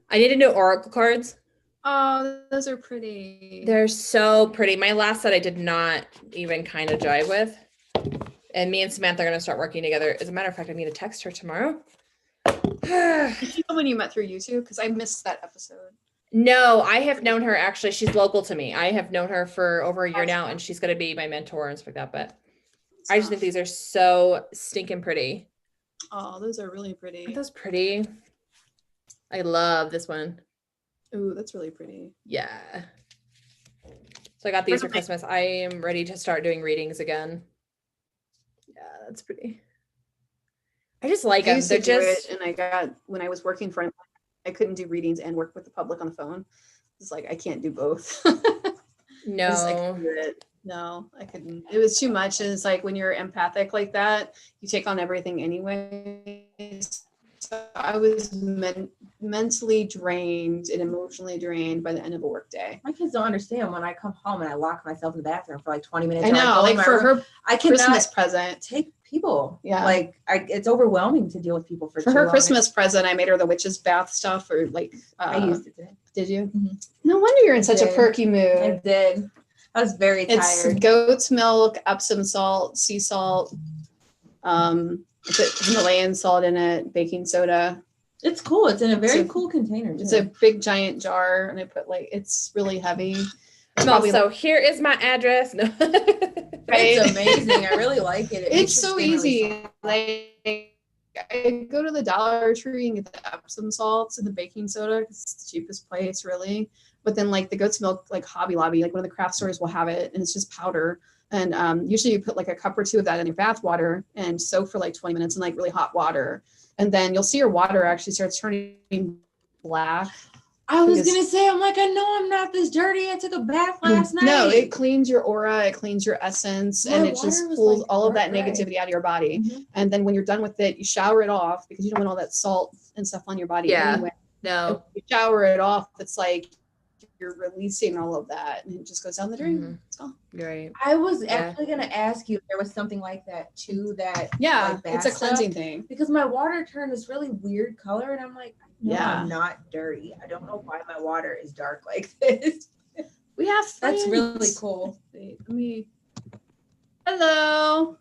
A: I need to know oracle cards.
B: Oh, those are pretty.
A: They're so pretty. My last set I did not even kind of jive with. And me and Samantha are going to start working together. As a matter of fact, I need to text her tomorrow.
B: Did you know when you met through YouTube? Because I missed that episode.
A: No, I have known her. Actually, she's local to me. I have known her for over a year now, and she's going to be my mentor and stuff like that. But I just think these are so stinking pretty.
B: Oh, those are really pretty.
A: Aren't those pretty? I love this one.
B: Ooh, that's really pretty.
A: Yeah. So I got these for Christmas. I am ready to start doing readings again. Yeah, that's pretty. I just like them. They're just.
B: And I got, when I was working for, I couldn't do readings and work with the public on the phone. It's like, I can't do both.
A: No.
B: No, I couldn't. It was too much. And it's like when you're empathic like that, you take on everything anyway. So I was mentally drained and emotionally drained by the end of a work day.
C: My kids don't understand when I come home and I lock myself in the bathroom for like 20 minutes.
B: I know, like for her
C: I cannot
B: Christmas present.
C: take people.
B: Yeah.
C: Like it's overwhelming to deal with people for
B: her Christmas present. I made her the witch's bath stuff or like,
C: I used it today.
B: Did you?
C: Mm-hmm.
B: No wonder you're in such a perky mood.
C: I did. I was very tired.
B: It's goat's milk, Epsom salt, sea salt, put Himalayan salt in it, baking soda.
C: It's cool. It's in a very cool container.
B: It's a big giant jar, and I put like, it's really heavy.
A: So here is my address. No.
C: It's amazing. I really like it.
B: It's so easy. Like I go to the Dollar Tree and get the Epsom salts and the baking soda. It's the cheapest place, really. But then like the goat's milk, like Hobby Lobby, like one of the craft stores will have it, and it's just powder. And usually you put like a cup or two of that in your bath water and soak for like 20 minutes in like really hot water. And then you'll see your water actually starts turning black.
C: I was going to say, I'm like, I know I'm not this dirty. I took a bath last night.
B: No, it cleans your aura. It cleans your essence. And it just pulls like all of that negativity out of your body. Mm-hmm. And then when you're done with it, you shower it off because you don't want all that salt and stuff on your body anyway.
A: No.
B: And you shower it off. It's like you're releasing all of that and it just goes down the drain. Mm-hmm. It's gone.
A: Right.
C: I was actually going to ask you if there was something like that too, that
B: like it's a cleansing thing.
C: Because my water turned this really weird color and I'm like, no, I'm not dirty. I don't know why my water is dark like this.
B: We have friends.
C: That's really cool.
B: Wait, let me. Hello.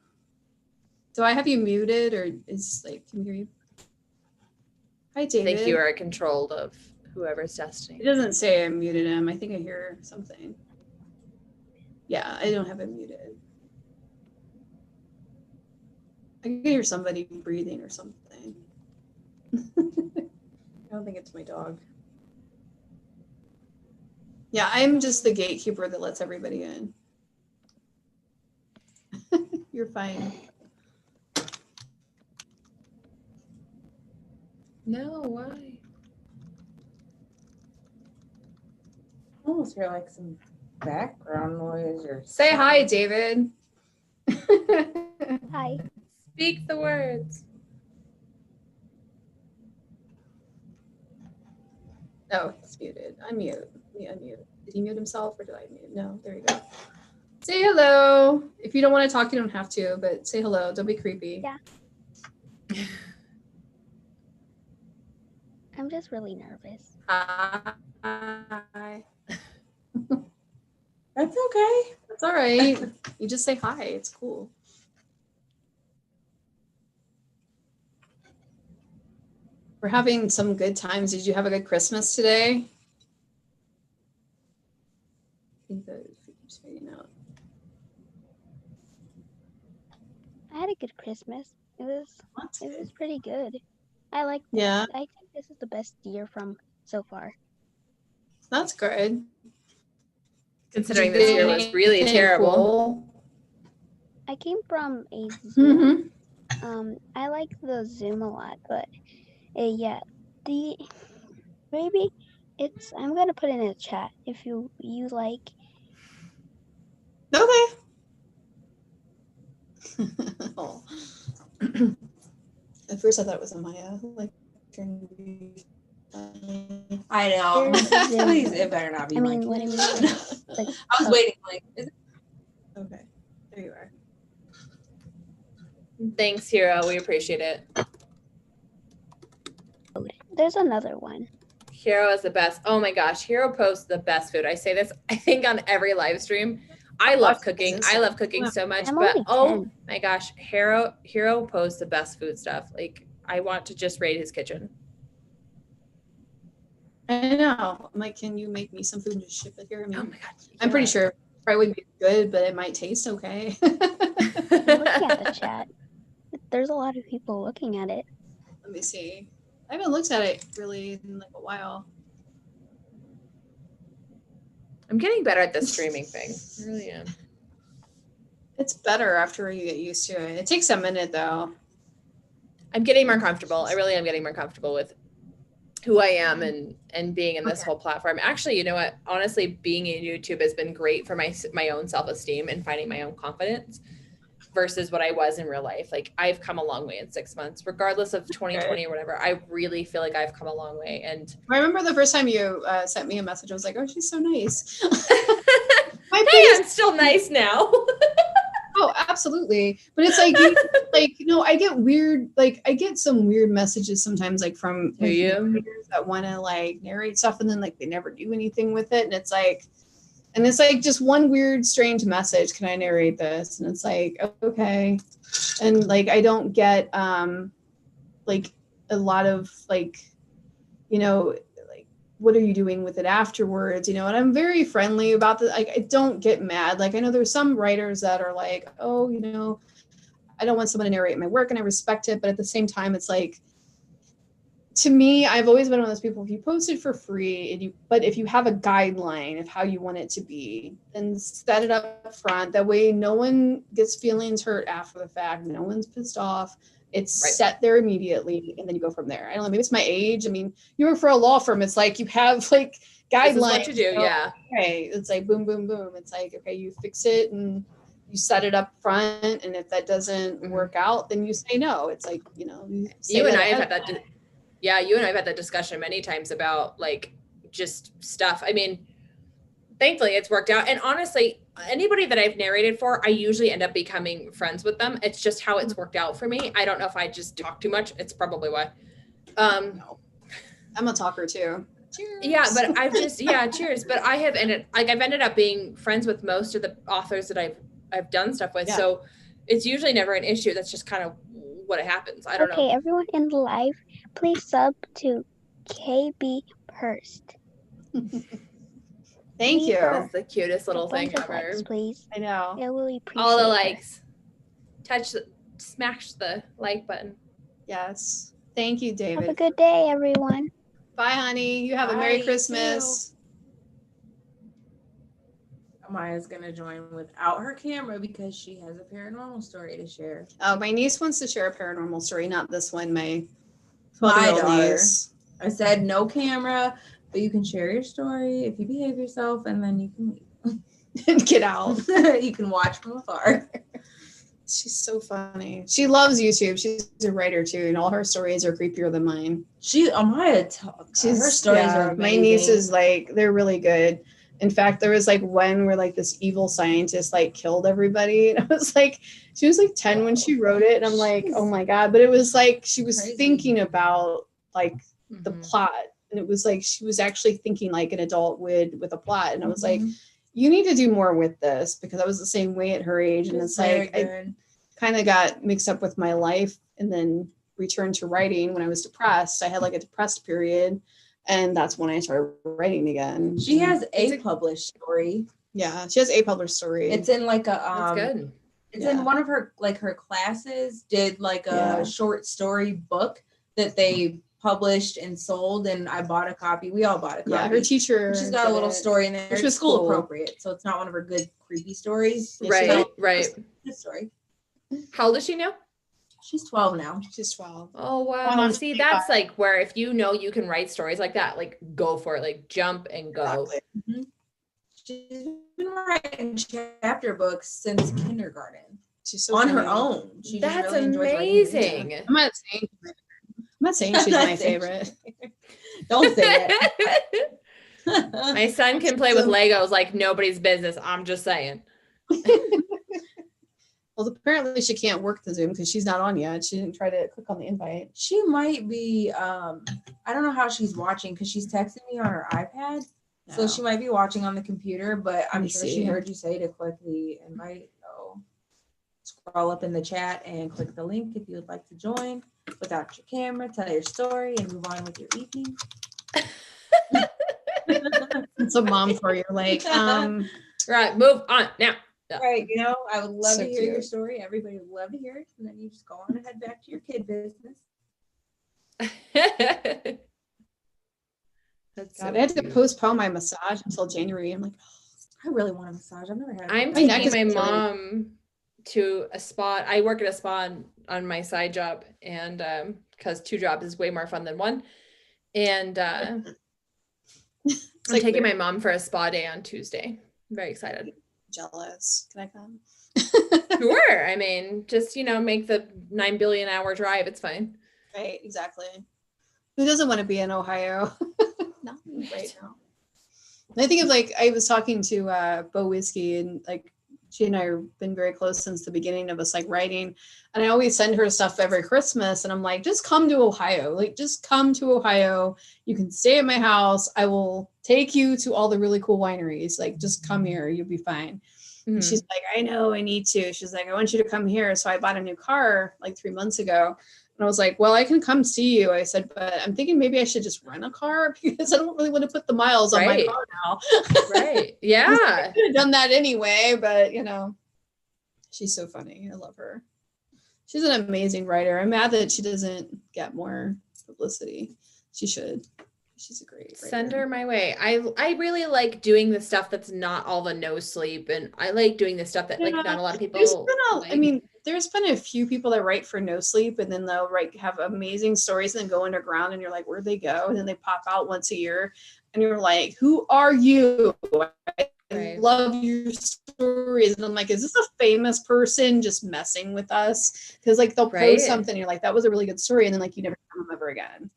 B: Do I have you muted or is like, can we hear you? Hi, David.
A: I think you are controlled of whoever's destiny.
B: It doesn't say I muted him. I think I hear something. Yeah, I don't have it muted. I can hear somebody breathing or something. I don't think it's my dog. Yeah, I'm just the gatekeeper that lets everybody in. You're fine.
A: No, why?
C: I almost hear like some background noise or
B: say hi, David.
D: Hi.
A: Speak the words.
B: Oh, he's muted. Unmute. Unmute. Did he mute himself or did I mute? No, there you go. Say hello. If you don't want to talk, you don't have to, but say hello. Don't be creepy.
D: Yeah. I'm just really nervous.
B: Hi.
C: That's okay.
B: That's all right. You just say hi. It's cool. We're having some good times. Did you have a good Christmas today? I think the food keeps fading out.
D: I had a good Christmas. It was pretty good. I like
B: Yeah.
D: I think this is the best year from so far.
B: That's good.
A: Considering this year was really terrible.
B: Cool?
D: I came from a Zoom. I like the Zoom a lot, but yeah, maybe it's I'm gonna put it in the chat if you like.
B: Okay. Oh. At first I thought it was Amaya. Like,
C: I know. Please, it better not be.
D: I mean, what I mean, like,
C: I was waiting. Like, is it?
B: Okay, there you are.
A: Thanks, Hero. We appreciate it.
D: There's another one.
A: Hero is the best. Oh my gosh, Hero posts the best food. I say this, I think, on every live stream. I love cooking. I love cooking so much, but oh my gosh, Hero posts the best food stuff. Like, I want to just raid his kitchen.
B: I know. I'm like, can you make me some food and just ship it here? I mean,
A: oh my god,
B: I'm pretty sure it probably wouldn't be good, but it might taste okay.
D: I'm looking at the chat. There's a lot of people looking at it.
B: Let me see. I haven't looked at it really in like a while.
A: I'm getting better at this streaming thing. I really am.
B: It's better after you get used to it. It takes a minute though.
A: I'm getting more comfortable. I really am getting more comfortable with who I am and being in this whole platform. Actually, you know what? Honestly, being in YouTube has been great for my own self-esteem and finding my own confidence versus what I was in real life. Like, I've come a long way in 6 months, regardless of 2020 or whatever. I really feel like I've come a long way. And
B: I remember the first time you sent me a message, I was like, oh, she's so nice.
A: Hey, I'm still nice now.
B: Oh, absolutely. But it's like, I get weird, like I get some weird messages sometimes, like from narrators that want to like narrate stuff and then like they never do anything with it. And it's like just one weird, strange message. Can I narrate this? And it's like, okay. And like, I don't get like a lot of like, what are you doing with it afterwards? And I'm very friendly about the, like, I don't get mad. Like, I know there's some writers that are like, oh, I don't want someone to narrate my work and I respect it. But at the same time, it's like, to me, I've always been one of those people, if you post it for free, but if you have a guideline of how you want it to be, then set it up front. That way no one gets feelings hurt after the fact. No one's pissed off. It's set there immediately, and then you go from there. I don't know, maybe it's my age. I mean, you work for a law firm. It's like you have like guidelines. This is what to do, yeah. Okay, it's like boom, boom, boom. It's like, okay, you fix it and you set it up front, and if that doesn't work out, then you say no. It's like, you and I have had that.
A: Yeah, you and I have had that discussion many times about like just stuff. I mean, thankfully it's worked out. And honestly, anybody that I've narrated for, I usually end up becoming friends with them. It's just how it's worked out for me. I don't know if I just talk too much. It's probably why.
B: No. I'm a talker too. Cheers.
A: Yeah, but I've just, cheers. But I've ended up being friends with most of the authors that I've done stuff with. Yeah. So it's usually never an issue. That's just kind of what happens. I don't know.
D: Okay, everyone in the live, please sub to KB HURST.
B: Thank you.
A: That's the cutest little thing ever.
D: Likes, please.
B: I know.
D: I really appreciate
A: all the likes. Smash the like button.
B: Yes. Thank you, David.
D: Have a good day, everyone.
B: Bye, honey. You have a Merry Christmas.
C: Amaya's gonna join without her camera because she has a paranormal story to share.
B: Oh, my niece wants to share a paranormal story, not this one. My
C: daughter. Niece. I said no camera, but you can share your story if you behave yourself, and then you can
B: get out.
C: You can watch from afar.
B: She's so funny. She loves YouTube. She's a writer too, and all her stories are creepier than mine.
C: Her stories are amazing.
B: My nieces, like, they're really good. In fact, there was like one where like this evil scientist like killed everybody, and I was like, she was like 10 when she wrote it, and I'm like, oh my god! But it was like she was thinking about like the plot, and it was like she was actually thinking like an adult would with a plot, and I was like, you need to do more with this, because I was the same way at her age, and it's like I kind of got mixed up with my life, and then returned to writing when I was depressed. I had like a depressed period. And that's when I started writing again.
C: She has a published story.
B: Yeah, she has a published story.
C: It's in like a
A: That's good.
C: It's in one of her her classes did like a short story book that they published and sold, and I bought a copy. We all bought a copy.
B: Yeah, her teacher.
C: She's got a little story in there.
B: Which was
C: school
B: cool.
C: appropriate, so it's not one of her good creepy stories.
A: Right.
C: Good story.
A: How old is she now?
C: She's 12 now.
B: She's 12.
A: Oh wow. See, that's like where if you know you can write stories like that, like go for it, like jump and go.
C: Exactly. She's been writing chapter books since kindergarten.
B: She's so
C: on
B: funny.
C: her own. She
A: That's
C: really
A: amazing.
B: I'm not saying she's my favorite.
C: Don't say it.
A: My son can play with Legos like nobody's business. I'm just saying.
B: Well, apparently she can't work the Zoom because she's not on yet. She didn't try to click on the invite.
C: She might be, I don't know how she's watching because she's texting me on her iPad. No. So she might be watching on the computer, but I'm sure she heard you say to click the invite. So scroll up in the chat and click the link if you would like to join without your camera, tell your story, and move on with your evening.
B: It's a mom for you. Like,
A: right, move on now.
C: Right, I would love to hear your story. Everybody would love to hear it, and then you just go on and head back to your kid business.
B: That's so I had to postpone my massage until January. I'm like,
C: I really want a massage. I've never had.
A: I'm taking my mom to a spa. I work at a spa on my side job, and because 2 jobs is way more fun than 1, and I'm taking my mom for a spa day on Tuesday. I'm very excited.
B: Jealous. Can I come?
A: Sure. I mean, just make the 9 billion hour drive. It's fine.
B: Right. Exactly. Who doesn't want to be in Ohio? Not right now. And I think of I was talking to Bo Whiskey, and she and I have been very close since the beginning of us writing, and I always send her stuff every Christmas, and I'm like, just come to Ohio. Just come to Ohio. You can stay at my house. I will take you to all the really cool wineries. Just come here. You'll be fine. Mm-hmm. She's like, I know, I need to. She's like, I want you to come here. So I bought a new car 3 months ago. And I was like, well, I can come see you. I said, but I'm thinking maybe I should just rent a car because I don't really want to put the miles on my car now.
A: Right. Yeah.
B: I could have done that anyway, but she's so funny. I love her. She's an amazing writer. I'm mad that she doesn't get more publicity. She should. She's a great writer.
A: Send her my way. I really like doing the stuff that's not all the no sleep, and I like doing the stuff that not a lot of people
B: there's been a few people that write for no sleep, and then they'll have amazing stories and then go underground, and you're like, where'd they go? And then they pop out once a year, and you're like, who are you? I love your stories. And I'm like, is this a famous person just messing with us? Because they'll post something, and you're like, that was a really good story, and then you never hear them ever again.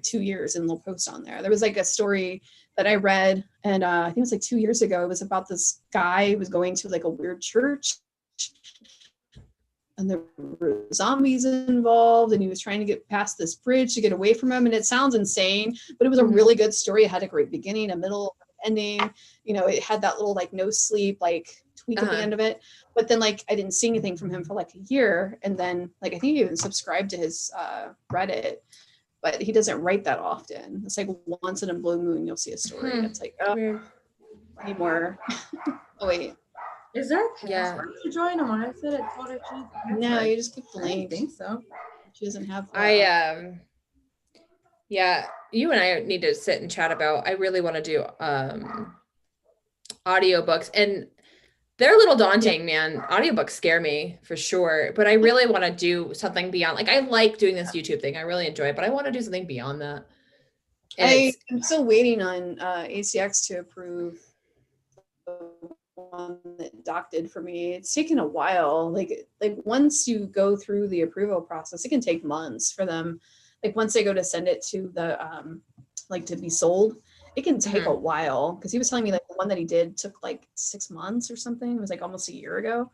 B: 2 years, and they'll post on there. There was a story that I read, and I think it was 2 years ago. It was about this guy who was going to a weird church, and there were zombies involved, and he was trying to get past this bridge to get away from him. And it sounds insane, but it was a really good story. It had a great beginning, a middle, ending. It had that little no sleep tweak at the end of it. But then I didn't see anything from him for a year, and then I think he even subscribed to his Reddit. But he doesn't write that often. It's once in a blue moon, you'll see a story. And it's oh, I need more. Oh, wait.
C: Is there a password to join him? I said it told her to.
B: No, you just click the link.
C: I think so.
B: She doesn't have
A: yeah, you and I need to sit and chat about, I really want to do audiobooks, and they're a little daunting, man. Audiobooks scare me for sure, but I really want to do something beyond. I like doing this YouTube thing. I really enjoy it, but I want to do something beyond that.
B: I'm still waiting on ACX to approve one that Doc did for me. It's taken a while. Like once you go through the approval process, it can take months for them. Like once they go to send it to the like to be sold, it can take a while. Because he was telling me like the one that he did took like 6 months or something. It was like almost a year ago.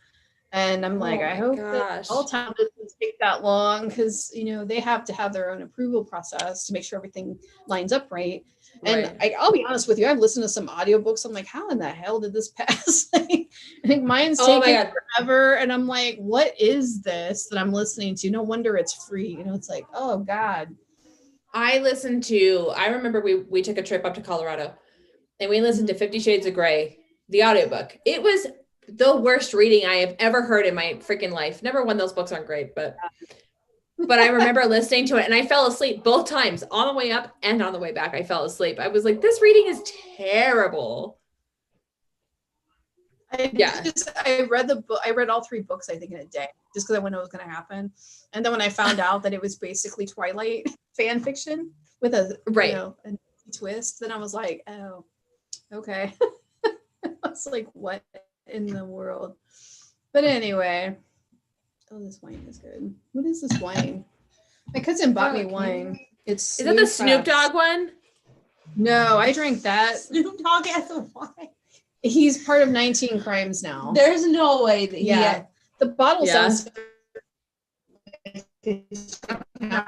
B: And I'm like, I hope that all time doesn't take that long, because they have to have their own approval process to make sure everything lines up right. And I'll be honest with you, I've listened to some audiobooks. I'm like, how in the hell did this pass? I think mine's taking forever. And I'm like, what is this that I'm listening to? No wonder it's free. It's like, oh God.
A: I remember we took a trip up to Colorado and we listened to 50 Shades of Grey, the audiobook. It was the worst reading I have ever heard in my freaking life. Never one, those books aren't great, but I remember listening to it and I fell asleep both times, on the way up and on the way back. I fell asleep. I was like, this reading is terrible.
B: I read the book. I read all 3 books, I think, in a day, just because I knew it was going to happen. And then when I found out that it was basically Twilight fan fiction with a twist, then I was like, oh, okay. I was like, what in the world? But anyway, oh, this wine is good. What is this wine? My cousin bought me wine. Is
A: that the Snoop Dogg one?
B: No, I drank that.
C: Snoop Dogg has a wine.
B: He's part of 19 Crimes now.
C: There's no way that
B: the bottle sounds.
C: I'm not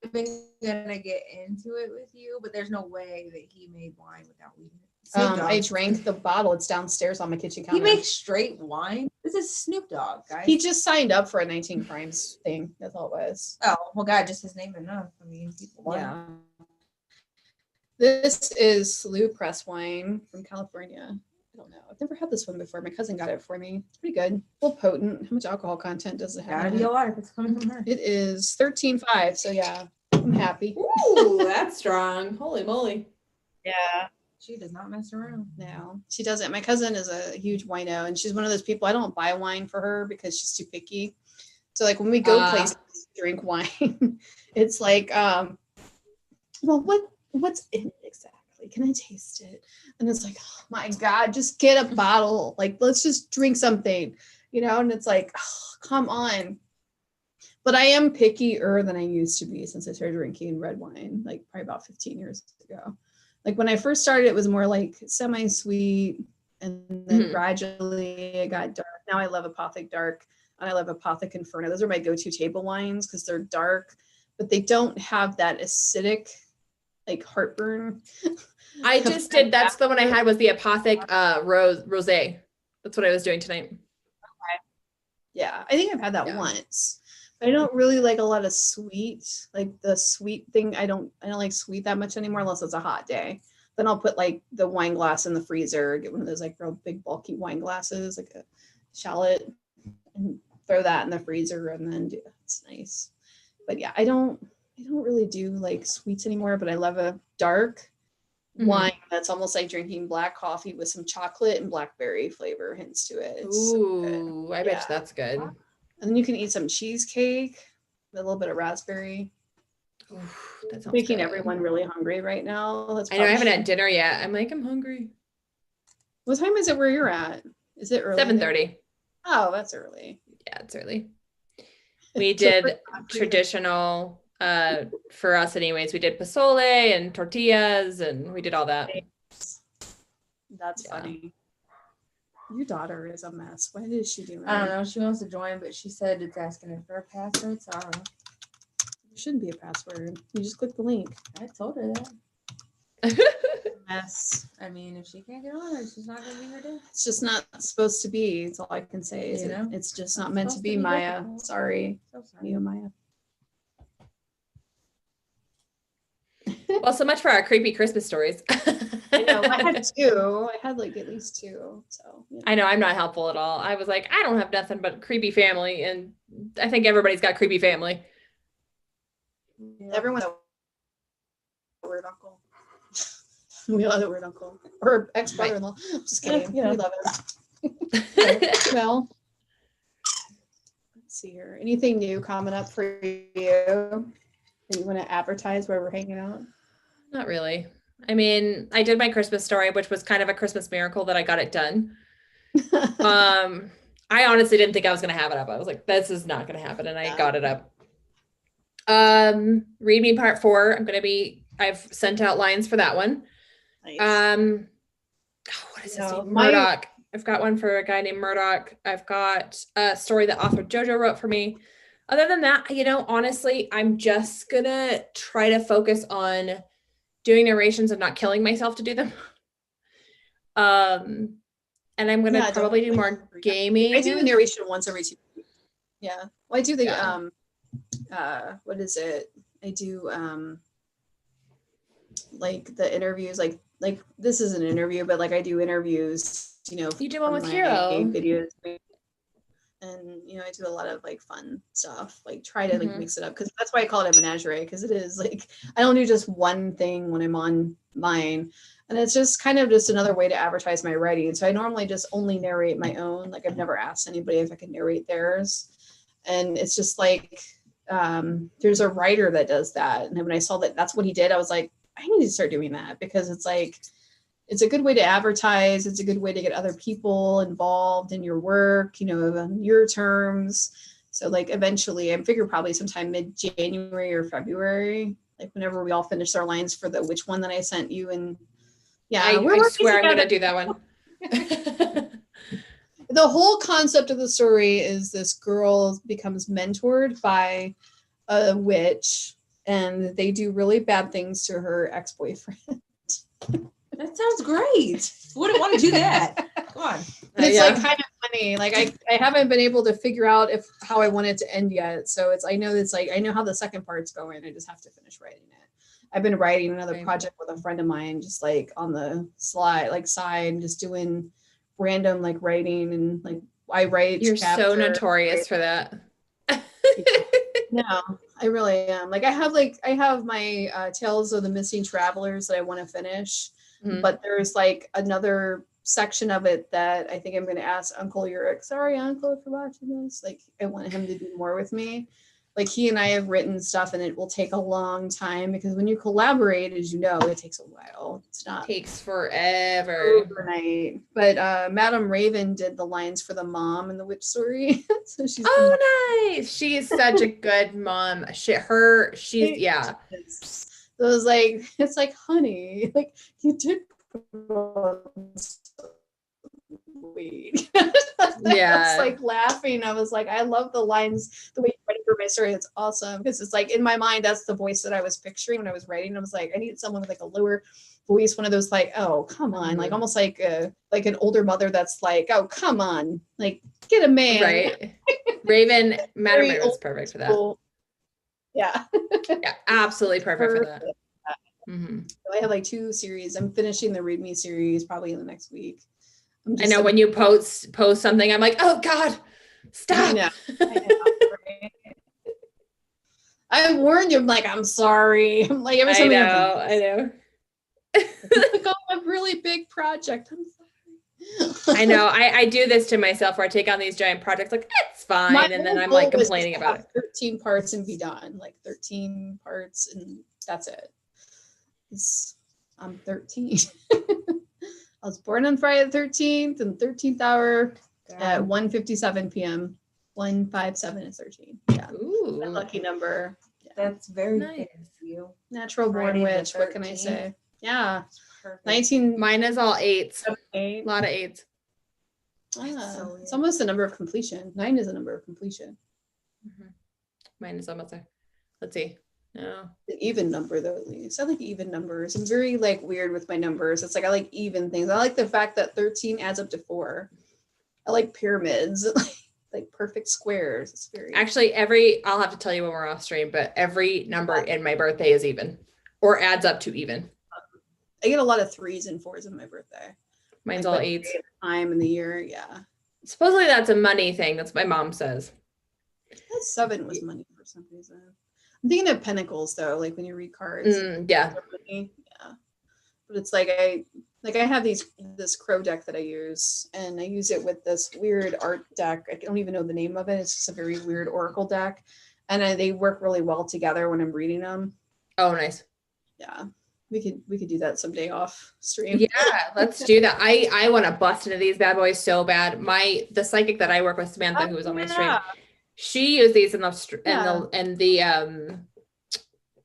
C: even gonna get into it with you, but there's no way that he made wine without weed.
B: I drank the bottle. It's downstairs on my kitchen counter.
C: He makes straight wine. This is Snoop Dogg, guys.
B: He just signed up for a 19 Crimes thing. That's all it was.
C: Oh well, God, just his name enough. I mean, people.
B: Yeah. This is Slough Press wine from California. I don't know. I've never had this one before. My cousin got it for me. It's pretty good. A little potent. How much alcohol content does it have?
C: Gotta be a lot if it's coming from her.
B: It is 13.5. So yeah, I'm happy.
A: Ooh, that's strong. Holy moly.
B: Yeah.
C: She does not mess around.
B: No, she doesn't. My cousin is a huge wino, and she's one of those people. I don't buy wine for her because she's too picky. So like when we go places to drink wine, it's like, well, what's in it exactly? Can I taste it? And it's like, oh my God, just get a bottle. Like, let's just drink something, and it's like, oh, come on. But I am pickier than I used to be since I started drinking red wine, like probably about 15 years ago. Like when I first started, it was more like semi-sweet, and then gradually it got dark. Now I love Apothic Dark, and I love Apothic Inferno. Those are my go-to table wines because they're dark, but they don't have that acidic, like heartburn.
A: I just did. That's the one I had was the Apothic Rosé. That's what I was doing tonight.
B: Okay. Yeah, I think I've had that once. I don't really like a lot of sweet, like the sweet thing. I don't like sweet that much anymore unless it's a hot day. Then I'll put like the wine glass in the freezer, get one of those like real big bulky wine glasses, like a shallot, and throw that in the freezer and then do that. It's nice. But yeah, I don't really do like sweets anymore, but I love a dark wine that's almost like drinking black coffee with some chocolate and blackberry flavor hints to it. It's
A: Ooh, so I bet that's good.
B: And then you can eat some cheesecake with a little bit of raspberry.
A: Oof, that sounds
B: making
A: good.
B: everyone really hungry right now.
A: I know I haven't had dinner yet. I'm hungry.
B: What time is it where you're at? Is it early?
A: 7:30.
B: Oh, that's early.
A: Yeah, it's early. We did traditional for us anyways. We did pozole and tortillas and we did all that.
B: That's funny. Your daughter is a mess. What is she doing?
C: I don't know. She wants to join, but she said it's asking her for a password, so I don't know.
B: There shouldn't be a password. You just click the link.
C: I told her that.
B: Mess.
C: I mean, if she can't get on it, she's not going to be her day.
B: It's just not supposed to be. That's all I can say. Is it's just not meant to be, Maya.
C: Difficult.
B: Sorry.
C: So sorry.
B: You, Maya.
A: Well, so much for our creepy Christmas stories.
B: I know. I had two. I had like at least two. So
A: I know I'm not helpful at all. I was like, I don't have nothing but creepy family, and I think everybody's got creepy family.
B: Everyone a weird uncle. We love a weird uncle or ex-brother-in-law. Just kidding. We love it. Well, let's see here. Anything new coming up for you? That you want to advertise where we're hanging out?
A: Not really. I mean, I did my Christmas story, which was kind of a Christmas miracle that I got it done. I honestly didn't think I was gonna have it up. I was like, this is not gonna happen, and I got it up. Read Me Part 4. I've sent out lines for that one.
B: Nice.
A: What is this name? Murdoch. I've got one for a guy named Murdoch. I've got a story that author Jojo wrote for me. Other than that, honestly, I'm just gonna try to focus on doing narrations and not killing myself to do them. And I'm gonna probably do more gaming.
B: I do a narration once every 2 weeks. Yeah. Well, I do the what is it? I do like the interviews, like this is an interview, but like I do interviews,
A: you do one with Hero
B: videos, and I do a lot of like fun stuff, like try to like mix it up, because that's why I call it a menagerie, because it is like I don't do just one thing when I'm on mine, and it's just kind of just another way to advertise my writing. So I normally just only narrate my own. Like I've never asked anybody if I can narrate theirs, and it's just like there's a writer that does that, and when I saw that that's what he did, I was like, I need to start doing that, because it's like it's a good way to advertise. It's a good way to get other people involved in your work, on your terms. So like eventually, I figure probably sometime mid-January or February, like whenever we all finish our lines for the which one that I sent you. And yeah,
A: I swear I'm gonna do that one.
B: The whole concept of the story is this girl becomes mentored by a witch, and they do really bad things to her ex-boyfriend.
C: That sounds great. Wouldn't want to do that. Come on.
B: It's like kind of funny. Like I haven't been able to figure out how I want it to end yet. So I know how the second part's going. I just have to finish writing it. I've been writing another project with a friend of mine, just like on the side, just doing random like writing, and like I write.
A: You're so notorious for that.
B: No, I really am. Like I have my Tales of the Missing Travelers that I want to finish, but there's like another section of it that I think I'm going to ask Uncle Uric. Sorry, Uncle, for watching this. Like I want him to do more with me. Like he and I have written stuff, and it will take a long time, because when you collaborate, as you know, it takes a while. It
A: takes forever.
B: Overnight. But Madame Raven did the lines for the mom in the witch story. So she's
A: nice. She is such a good mom. So
B: it was like, it's like, honey, like you did weed. I was like laughing. I was like, I love the lines, the way you're writing for my story. It's awesome, because it's like in my mind, that's the voice that I was picturing when I was writing. I was like, I need someone with like a lower voice, one of those like, oh come on, like almost like an older mother that's like, oh come on, like get a man.
A: Right. Raven, Madame Raven was perfect for that.
B: Yeah.
A: Yeah, absolutely perfect for that.
B: So I have like 2 series. I'm finishing the Read Me series probably in the next week.
A: I know when you post something, I'm like, oh God, stop.
B: I know, right? I warned you. I'm like, I'm sorry. I'm like, every time
A: I know.
B: Like, oh, a really big project. I'm sorry.
A: I know. I do this to myself, where I take on these giant projects, like it's fine, and then I'm like complaining about it.
B: 13 parts and be done. Like 13 parts, and that's it. I'm 13. I was born on Friday the 13th, and 13th hour at 1:57 p.m. 157 is 13. Yeah.
A: Ooh.
B: My lucky number. Yeah.
C: That's very
A: nice.
C: You.
B: Natural born witch. What can I say? Yeah.
C: Perfect.
B: 19.
A: Mine is all 8s.
B: 8.
A: A lot of 8s.
B: It's almost the number of completion. 9 is a number of completion.
A: Mine is almost there. Let's see. No.
B: An even number though, at least. I like even numbers. I'm very like weird with my numbers. It's like I like even things. I like the fact that 13 adds up to 4. I like pyramids, like perfect squares. It's very
A: actually I'll have to tell you when we're off stream, but every number in my birthday is even or adds up to even.
B: I get a lot of 3s and 4s in my birthday.
A: Mine's all 8s.
B: Time in the year, yeah.
A: Supposedly that's a money thing. That's what my mom says.
B: That 7 was money for some reason. I'm thinking of pentacles though, like when you read cards.
A: Yeah.
B: But it's like I have this crow deck that I use, and I use it with this weird art deck. I don't even know the name of it. It's just a very weird oracle deck, and they work really well together when I'm reading them.
A: Oh, nice.
B: Yeah. We could do that someday off stream.
A: Yeah, let's do that. I want to bust into these bad boys so bad. The psychic that I work with, Samantha, who was on my stream, she used these in the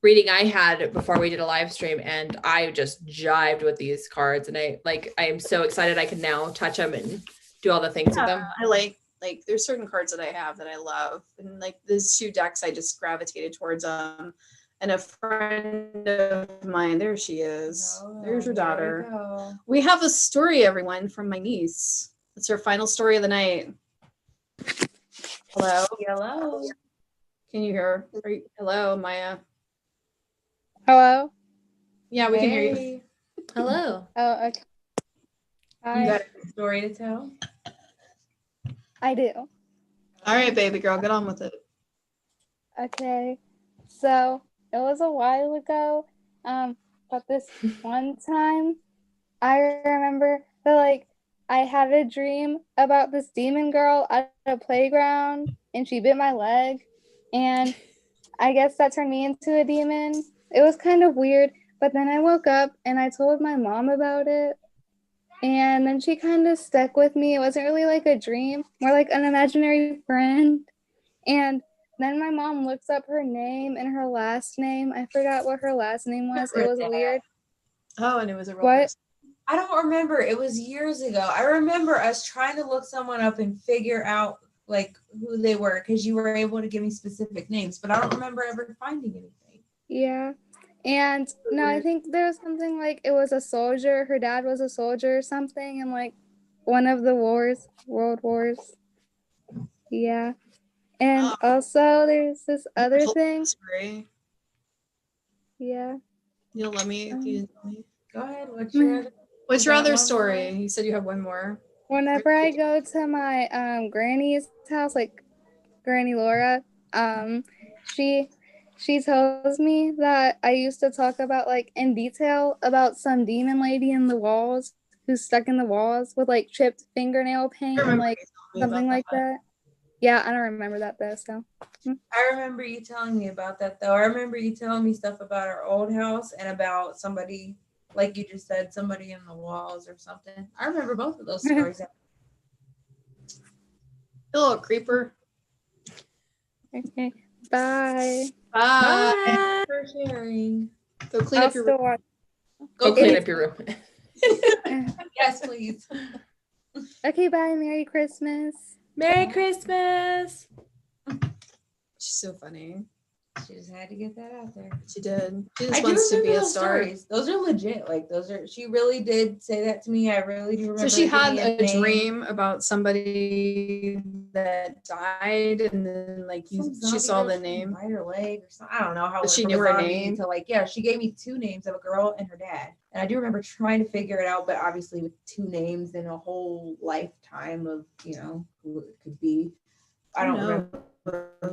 A: reading I had before we did a live stream, and I just jived with these cards, and I am so excited I can now touch them and do all the things with them.
B: I like there's certain cards that I have that I love, and like these 2 decks I just gravitated towards them. And a friend of mine, there she is. There's your daughter. We have a story, everyone, from my niece. It's her final story of the night. Hello.
C: Hello.
B: Can you hear her? Hello, Maya.
D: Hello?
B: Yeah, we can hear you.
A: Hello.
D: Oh, okay.
C: You got a story to tell?
D: I do.
B: All right, baby girl, get on with it.
D: Okay. So it was a while ago. But this one time I remember that I had a dream about this demon girl at a playground and she bit my leg, and I guess that turned me into a demon. It was kind of weird, but then I woke up and I told my mom about it, and then she kind of stuck with me. It wasn't really like a dream, more like an imaginary friend. And then my mom looks up her name and her last name. I forgot what her last name was. It was weird.
B: Oh, and it was a real
D: What?
C: I don't remember. It was years ago. I remember us trying to look someone up and figure out who they were, because you were able to give me specific names, but I don't remember ever finding anything.
D: Yeah. And no, I think there was something it was a soldier. Her dad was a soldier or something in one of the world wars. Yeah. And also there's this other thing.
B: Sorry.
D: Yeah.
B: You'll let me if you tell me.
C: Go ahead.
B: What's your other story? You said you have one more.
D: Whenever I go to my granny's house, Granny Laura, she tells me that I used to talk about in detail about some demon lady in the walls who's stuck in the walls with chipped fingernail paint and something like that. Yeah, I don't remember that though. So
C: I remember you telling me about that though. I remember you telling me stuff about our old house and about somebody, like you just said, somebody in the walls or something. I remember both of those stories.
B: Hello, creeper.
D: okay, bye.
C: Bye for sharing.
B: Go clean up your room.
A: Go clean up your room.
C: Yes, please.
D: Okay, bye. Merry Christmas.
A: Merry Christmas.
B: She's so funny.
C: She just had to get that out there.
B: She did. She just wants to be a star.
C: Those are legit. She really did say that to me. I really do remember.
B: So she had a dream about somebody that died, and then she saw the name.
C: Bite her leg or something. I don't know how.
B: But she knew her name.
C: She gave me 2 names of a girl and her dad, and I do remember trying to figure it out. But obviously, with 2 names in a whole lifetime of who it could be, I don't remember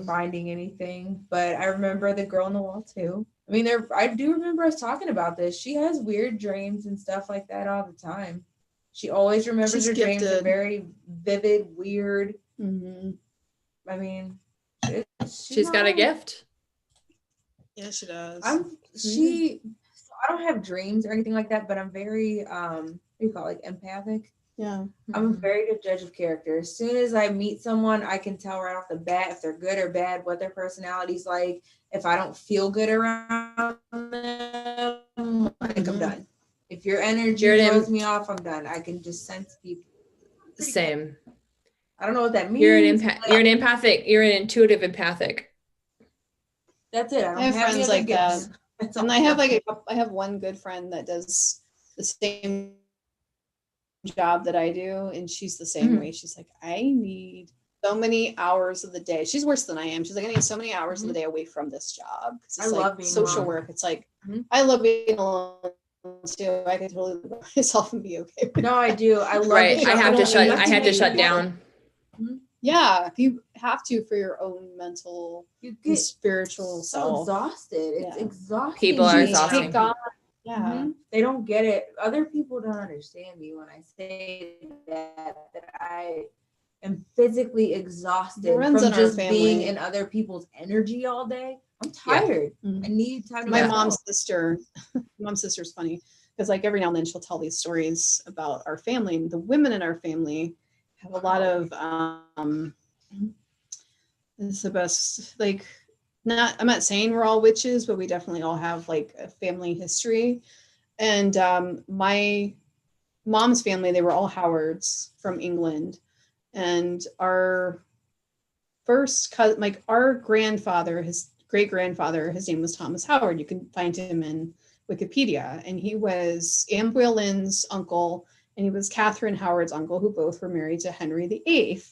C: finding anything, but I remember the girl on the wall too. I mean, I do remember us talking about this. She has weird dreams and stuff like that all the time. She always remembers her dreams. They're very vivid, weird.
B: Mm-hmm.
C: I mean,
A: she's got a gift.
B: Yeah, she does.
C: I don't have dreams or anything like that, but I'm very what do you call it, empathic.
B: Yeah.
C: I'm a very good judge of character. As soon as I meet someone, I can tell right off the bat if they're good or bad, what their personality's like. If I don't feel good around them, I'm done. If your energy throws me off, I'm done. I can just sense people.
A: Same.
C: I don't know what that means.
A: You're an empathic. You're an intuitive empathic.
C: That's it.
B: I have friends like that. And I have one good friend that does the same job that I do, and she's the same way. She's like, I need so many hours of the day. She's worse than I am. She's like, I need so many hours of the day away from this job.
C: I love being
B: social
C: alone.
B: work. It's like I love being alone too. I can totally live by myself and be okay.
C: No, I do. I love
A: it. I had to shut down.
B: Yeah, you have to for your own mental and spiritual self.
C: Exhausted. It's exhausting.
A: People are exhausting.
B: Yeah.
C: They don't get it. Other people don't understand me when I say that I am physically exausted from just being in other people's energy all day. I'm tired.
B: Yeah.
C: I need time to
B: My
C: myself.
B: mom's sister's funny because like every now and then she'll tell these stories about our family, and the women in our family have a lot of it's the best, like, I'm not saying we're all witches, but we definitely all have like a family history. And my mom's family, they were all Howards from England, and our first cousin, like our grandfather, his great grandfather, his name was Thomas Howard. You can find him in Wikipedia, and he was Anne Boleyn's uncle, and he was Catherine Howard's uncle, who both were married to Henry VIII.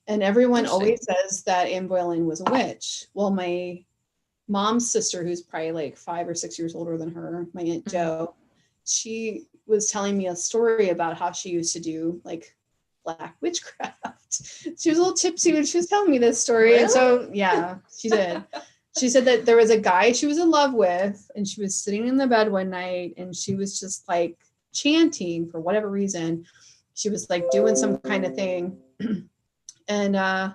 B: And everyone always says that Anne Boleyn was a witch. Well, my mom's sister, who's probably like 5 or 6 years older than her, my Aunt Jo, she was telling me a story about how she used to do like black witchcraft. She was a little tipsy when she was telling me this story.
C: Really?
B: And so, yeah, she did. She said that there was a guy she was in love with, and she was sitting in the bed one night, and she was just like chanting for whatever reason. She was like doing some kind of thing. And I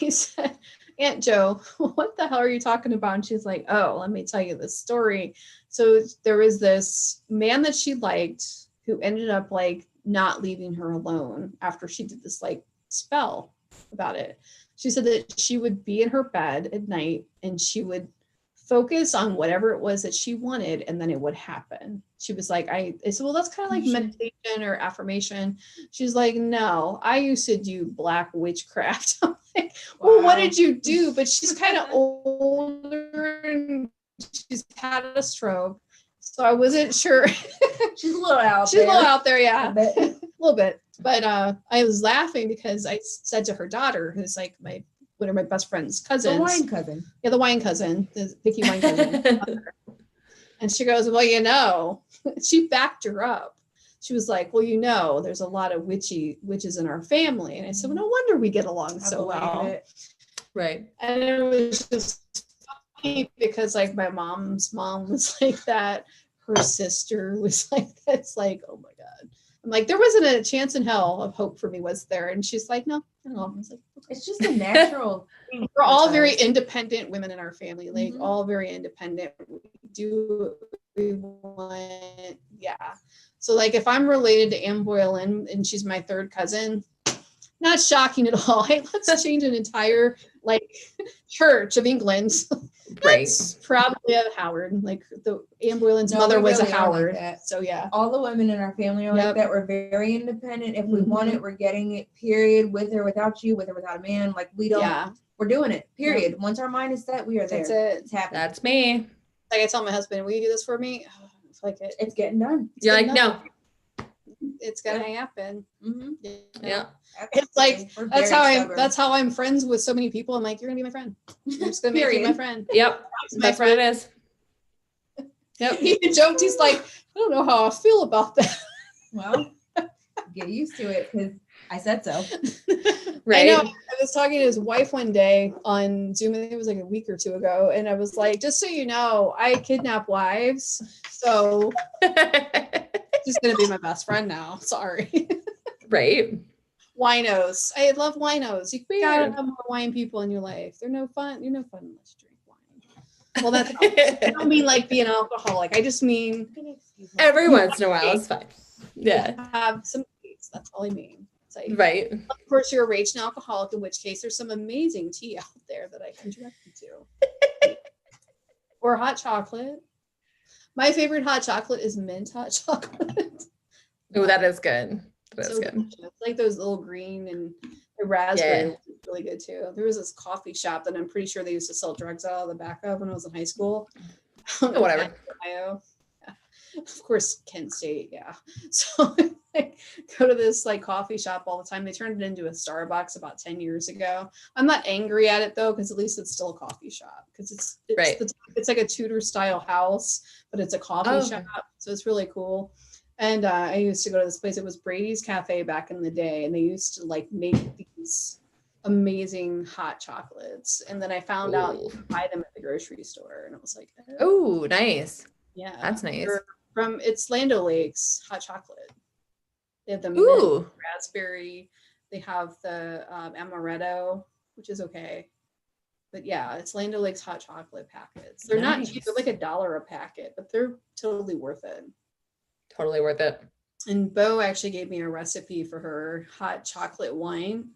B: said, Aunt Jo, what the hell are you talking about? And she's like, oh, let me tell you this story. So there was this man that she liked who ended up like not leaving her alone after she did this like spell about it. She said that she would be in her bed at night and she would focus on whatever it was that she wanted, and then it would happen. She was like, I said, well, that's kind of like meditation or affirmation. She's like, no, I used to do black witchcraft. I'm like, well, what did you do? But she's kind of older and she's had a stroke, so I wasn't sure.
C: She's a little out
B: She's
C: there.
B: a little out there, yeah.
C: A bit.
B: A little bit. But I was laughing because I said to her daughter, who's like one of my best friend's cousins.
C: The wine cousin.
B: Yeah, the wine cousin, the picky wine cousin. And she goes, well, you know, she backed her up. She was like, well, you know, there's a lot of witches in our family. And I said, well, no wonder we get along so well.
A: Right.
B: And it was just funny because like my mom's mom was like that. Her sister was like, that's like, oh my God. I'm like, there wasn't a chance in hell of hope for me, was there? And she's like, no, I don't know. I was like, okay.
C: It's just a natural thing.
B: We're all very independent women in our family, like all very independent. We do what we want. Yeah. So like if I'm related to Anne Boleyn and she's my third cousin, not shocking at all. Hey, let's change an entire like Church of England.
A: Right.
B: Probably a Howard. Like the Anne Boleyn's mother was
C: really
B: a Howard.
C: like
B: so yeah.
C: All the women in our family are like that. We're very independent. If we want it, we're getting it, period, with or without you, with or without a man. Like we don't, we're doing it, period. Yep. Once our mind is set, we are there.
B: That's it.
C: It's happening.
A: That's me.
B: Like I tell my husband, will you do this for me? Oh, it's like
C: it's getting done.
A: You're like, no.
B: It's gonna happen.
A: Yeah.
B: It's like that's how I'm friends with so many people. I'm like, you're gonna be my friend. I'm just gonna make you my friend.
A: Yep. That's what it is.
B: Yep. He joked, he's like, I don't know how I feel about that.
C: Well, get used to it because I said so.
B: Right. I know. I was talking to his wife one day on Zoom, I think it was like a week or two ago, and I was like, just so you know, I kidnap wives. So she's gonna be my best friend now. Sorry.
A: Right.
B: Winos. I love winos. You gotta have more wine people in your life. They're no fun. You're no fun unless you drink wine. Well, that's I don't mean like being an alcoholic. I just mean
A: every once in a while it's fine. Yeah.
B: Have some taste. That's all I mean. It's like,
A: right.
B: Of course, you're a raging alcoholic, in which case there's some amazing tea out there that I can direct you to. Or hot chocolate. My favorite hot chocolate is mint hot chocolate.
A: Oh, that is good. That is good.
B: Delicious. Like those little green and the raspberry was really good too. There was this coffee shop that I'm pretty sure they used to sell drugs out of the back of when I was in high school.
A: Whatever.
B: Ohio. Yeah. Of course, Kent State. Yeah. So I go to this like coffee shop all the time. They turned it into a Starbucks about 10 years ago. I'm not angry at it though, because at least it's still a coffee shop. Because it's
A: right.
B: It's like a Tudor style house, but it's a coffee shop. So it's really cool. And I used to go to this place. It was Brady's Cafe back in the day, and they used to like make these amazing hot chocolates. And then I found out you could buy them at the grocery store, and I was like,
A: oh, nice.
B: Yeah,
A: that's nice.
B: It's Land O'Lakes hot chocolate. They have the mint, raspberry. They have the amaretto, which is okay. But yeah, it's Land O'Lakes hot chocolate packets. They're not cheap. They're like $1 a packet, but they're totally worth it.
A: Totally worth it.
B: And Bo actually gave me a recipe for her hot chocolate wine.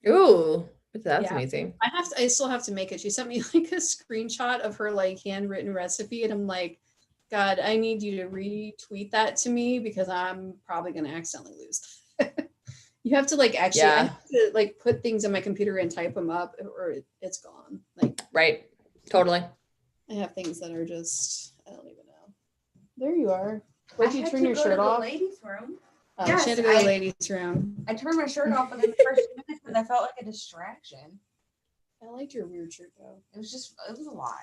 A: Ooh, that's amazing.
B: I still have to make it. She sent me like a screenshot of her like handwritten recipe, and I'm like, God, I need you to retweet that to me because I'm probably gonna accidentally lose. You have to like actually I have to like put things on my computer and type them up, or it's gone. Like
A: right, totally.
B: I have things that are just I don't even know. There you are. Why'd you turn your shirt off?
C: The ladies' room.
B: Oh, yes, she had to go to the ladies' room.
C: I turned my shirt off within the first minute because I felt like a distraction.
B: I liked your weird shirt though.
C: It was a lot.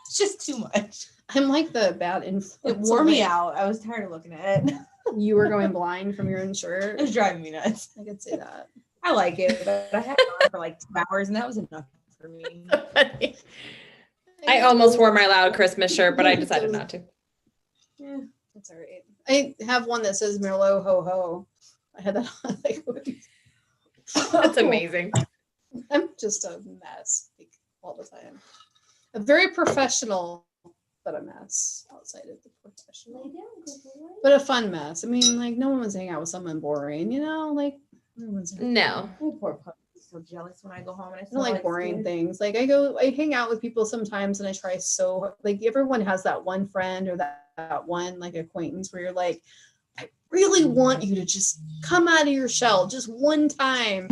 C: It's just too much.
B: I'm like the bad influence.
C: It wore me out. I was tired of looking at it.
B: You were going blind from your own shirt.
C: It was driving me nuts.
B: I could say that.
C: I like it, but I had it on for like 2 hours, and that was enough for me.
A: I almost wore my loud Christmas shirt, but I decided not to.
B: Yeah, that's all right. I have one that says Merlot ho ho. I had that on like
A: That's amazing.
B: I'm just a mess like, all the time. A very professional, but a mess outside of the professional. But a fun mess. I mean, like no one was hanging out with someone boring, you know? Like everyone's
A: no.
C: Oh, poor puppy. So jealous when I go home and I
B: don't like boring things. Like I hang out with people sometimes and I try so like everyone has that one friend or that one like acquaintance where you're like, I really want you to just come out of your shell just one time.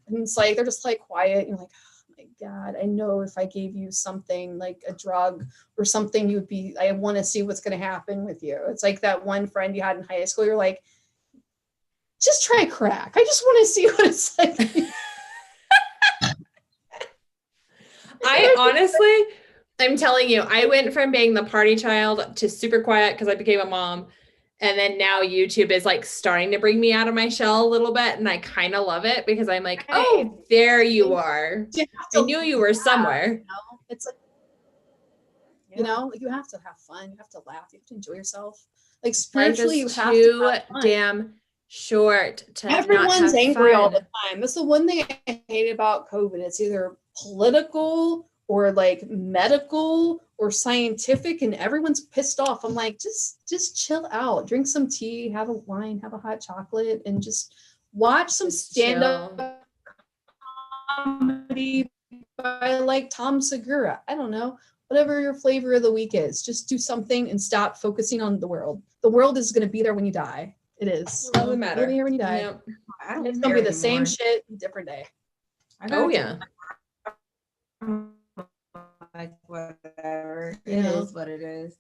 B: And it's like they're just like quiet. You're like, oh my God, I know if I gave you something like a drug or something, you'd be, I want to see what's gonna happen with you. It's like that one friend you had in high school, you're like, just try crack. I just want to see what it's like.
A: I honestly, I'm telling you, I went from being the party child to super quiet because I became a mom. And then now YouTube is like starting to bring me out of my shell a little bit. And I kind of love it because I'm like, oh, there you are. I knew you were somewhere.
B: You know? It's like, you know, like you have to have fun. You have to laugh. You have to enjoy yourself. Like spiritually, you have to have fun.
A: Damn short to
B: everyone's
A: not
B: angry
A: fun.
B: all the time. That's the one thing I hate about COVID. It's either political or like medical or scientific, and everyone's pissed off. I'm like, just chill out, drink some tea, have a wine, have a hot chocolate, and just watch some stand-up comedy by like Tom Segura. I don't know, whatever your flavor of the week is. Just do something and stop focusing on the world. The world is going to be there when you die. It is.
A: It doesn't matter.
B: It'll be here when you die.
A: Yep.
B: It's going to be the same shit, different day.
A: Oh yeah.
C: Like whatever. It is what it is.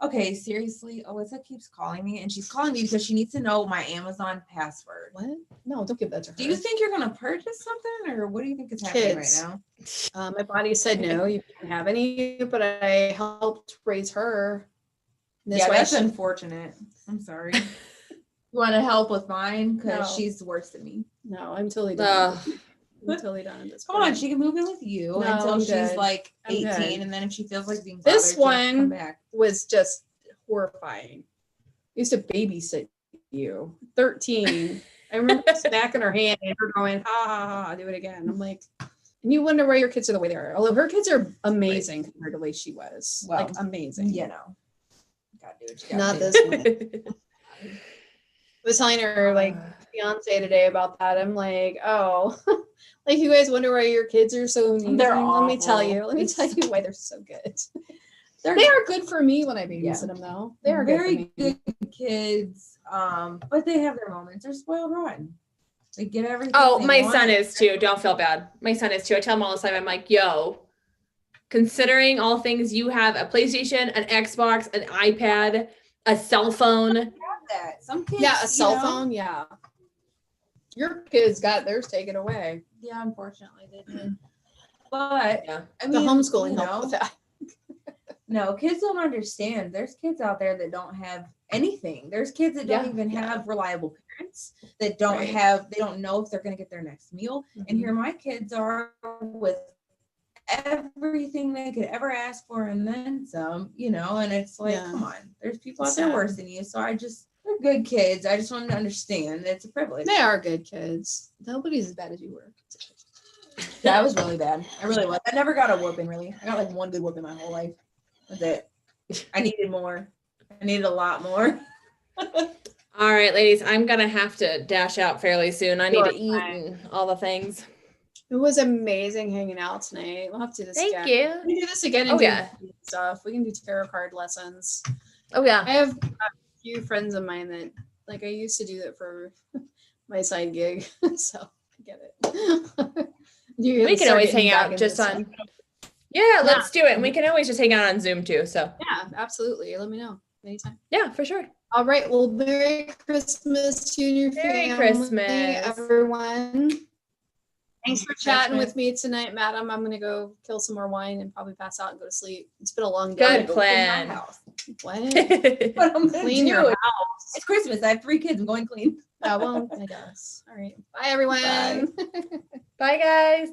C: Okay, seriously, Alyssa keeps calling me, and she's calling me because she needs to know my Amazon password.
B: What? No, don't give that to her.
C: Do you think you're gonna purchase something, or what do you think is happening
B: Kids.
C: right now?
B: My body said no, you can't have any, but I helped raise her.
C: That's unfortunate. I'm sorry. You want to help with mine because she's worse than me.
B: No, I'm totally done. I'm totally done at this point.
C: Come on, she can move in with you until she's like 18, and then if she feels like being bothered,
B: this one
C: come back.
B: Was just horrifying. I used to babysit you, 13. I remember smacking her hand and her going, ha ha ha, do it again. I'm like, and you wonder why your kids are the way they are. Although her kids are amazing compared to the way she was.
C: Well,
B: like amazing.
C: You know. Gotta do what you gotta
B: Not
C: do.
B: this one. I was telling her like fiance today about that. I'm like, oh, like you guys wonder why your kids are so amazing. Let me tell you why they're so good. They are good for me when I babysit them though. They are
C: very good kids. But they have their moments. They're spoiled rotten. They get everything.
A: Oh, my son is too. Don't feel bad. My son is too. I tell him all the time, I'm like, yo, considering all things, you have a PlayStation, an Xbox, an iPad, a cell phone.
C: That. Some kids,
B: a cell phone, yeah. Your kids got theirs taken away.
C: Yeah, unfortunately they did. But
B: I mean, the homeschooling helped with that.
C: No, kids don't understand. There's kids out there that don't have anything. There's kids that don't even have reliable parents, that don't have, they don't know if they're going to get their next meal. And here my kids are with everything they could ever ask for and then some, you know, and it's like, come on, there's people out there worse than you. So they're good kids. I just want them to understand that it's a privilege.
B: They are good kids. Nobody's as bad as you were.
C: That was really bad. I really was. I never got a whooping, really. I got like one good whooping my whole life. That's it. I needed more. I needed a lot more.
A: All right, ladies, I'm gonna have to dash out fairly soon. I need to eat and all the things.
B: It was amazing hanging out tonight. We'll have to do this
A: Thank
B: again.
A: you.
B: We can do this again and
A: Oh,
B: do
A: yeah.
B: stuff. We can do tarot card lessons.
A: Oh yeah.
B: I have a few friends of mine that like I used to do that for my side gig, so I get it.
A: We can always hang out just on. Yeah, let's do it. And we can always just hang out on Zoom too. So
B: yeah, absolutely. Let me know anytime.
A: yeah, for sure.
B: All right. Well, Merry Christmas to your
A: Merry
B: family,
A: Christmas,
B: everyone. Thanks for chatting with me tonight, madam. I'm gonna go kill some more wine and probably pass out and go to sleep. It's been a long day.
A: Good plan.
B: What?
C: What I'm gonna
B: Clean
C: do.
B: your house.
C: It's Christmas. I have 3 kids. I'm going clean.
B: Well, I guess. All right. Bye, everyone.
C: Bye.
A: Bye, guys.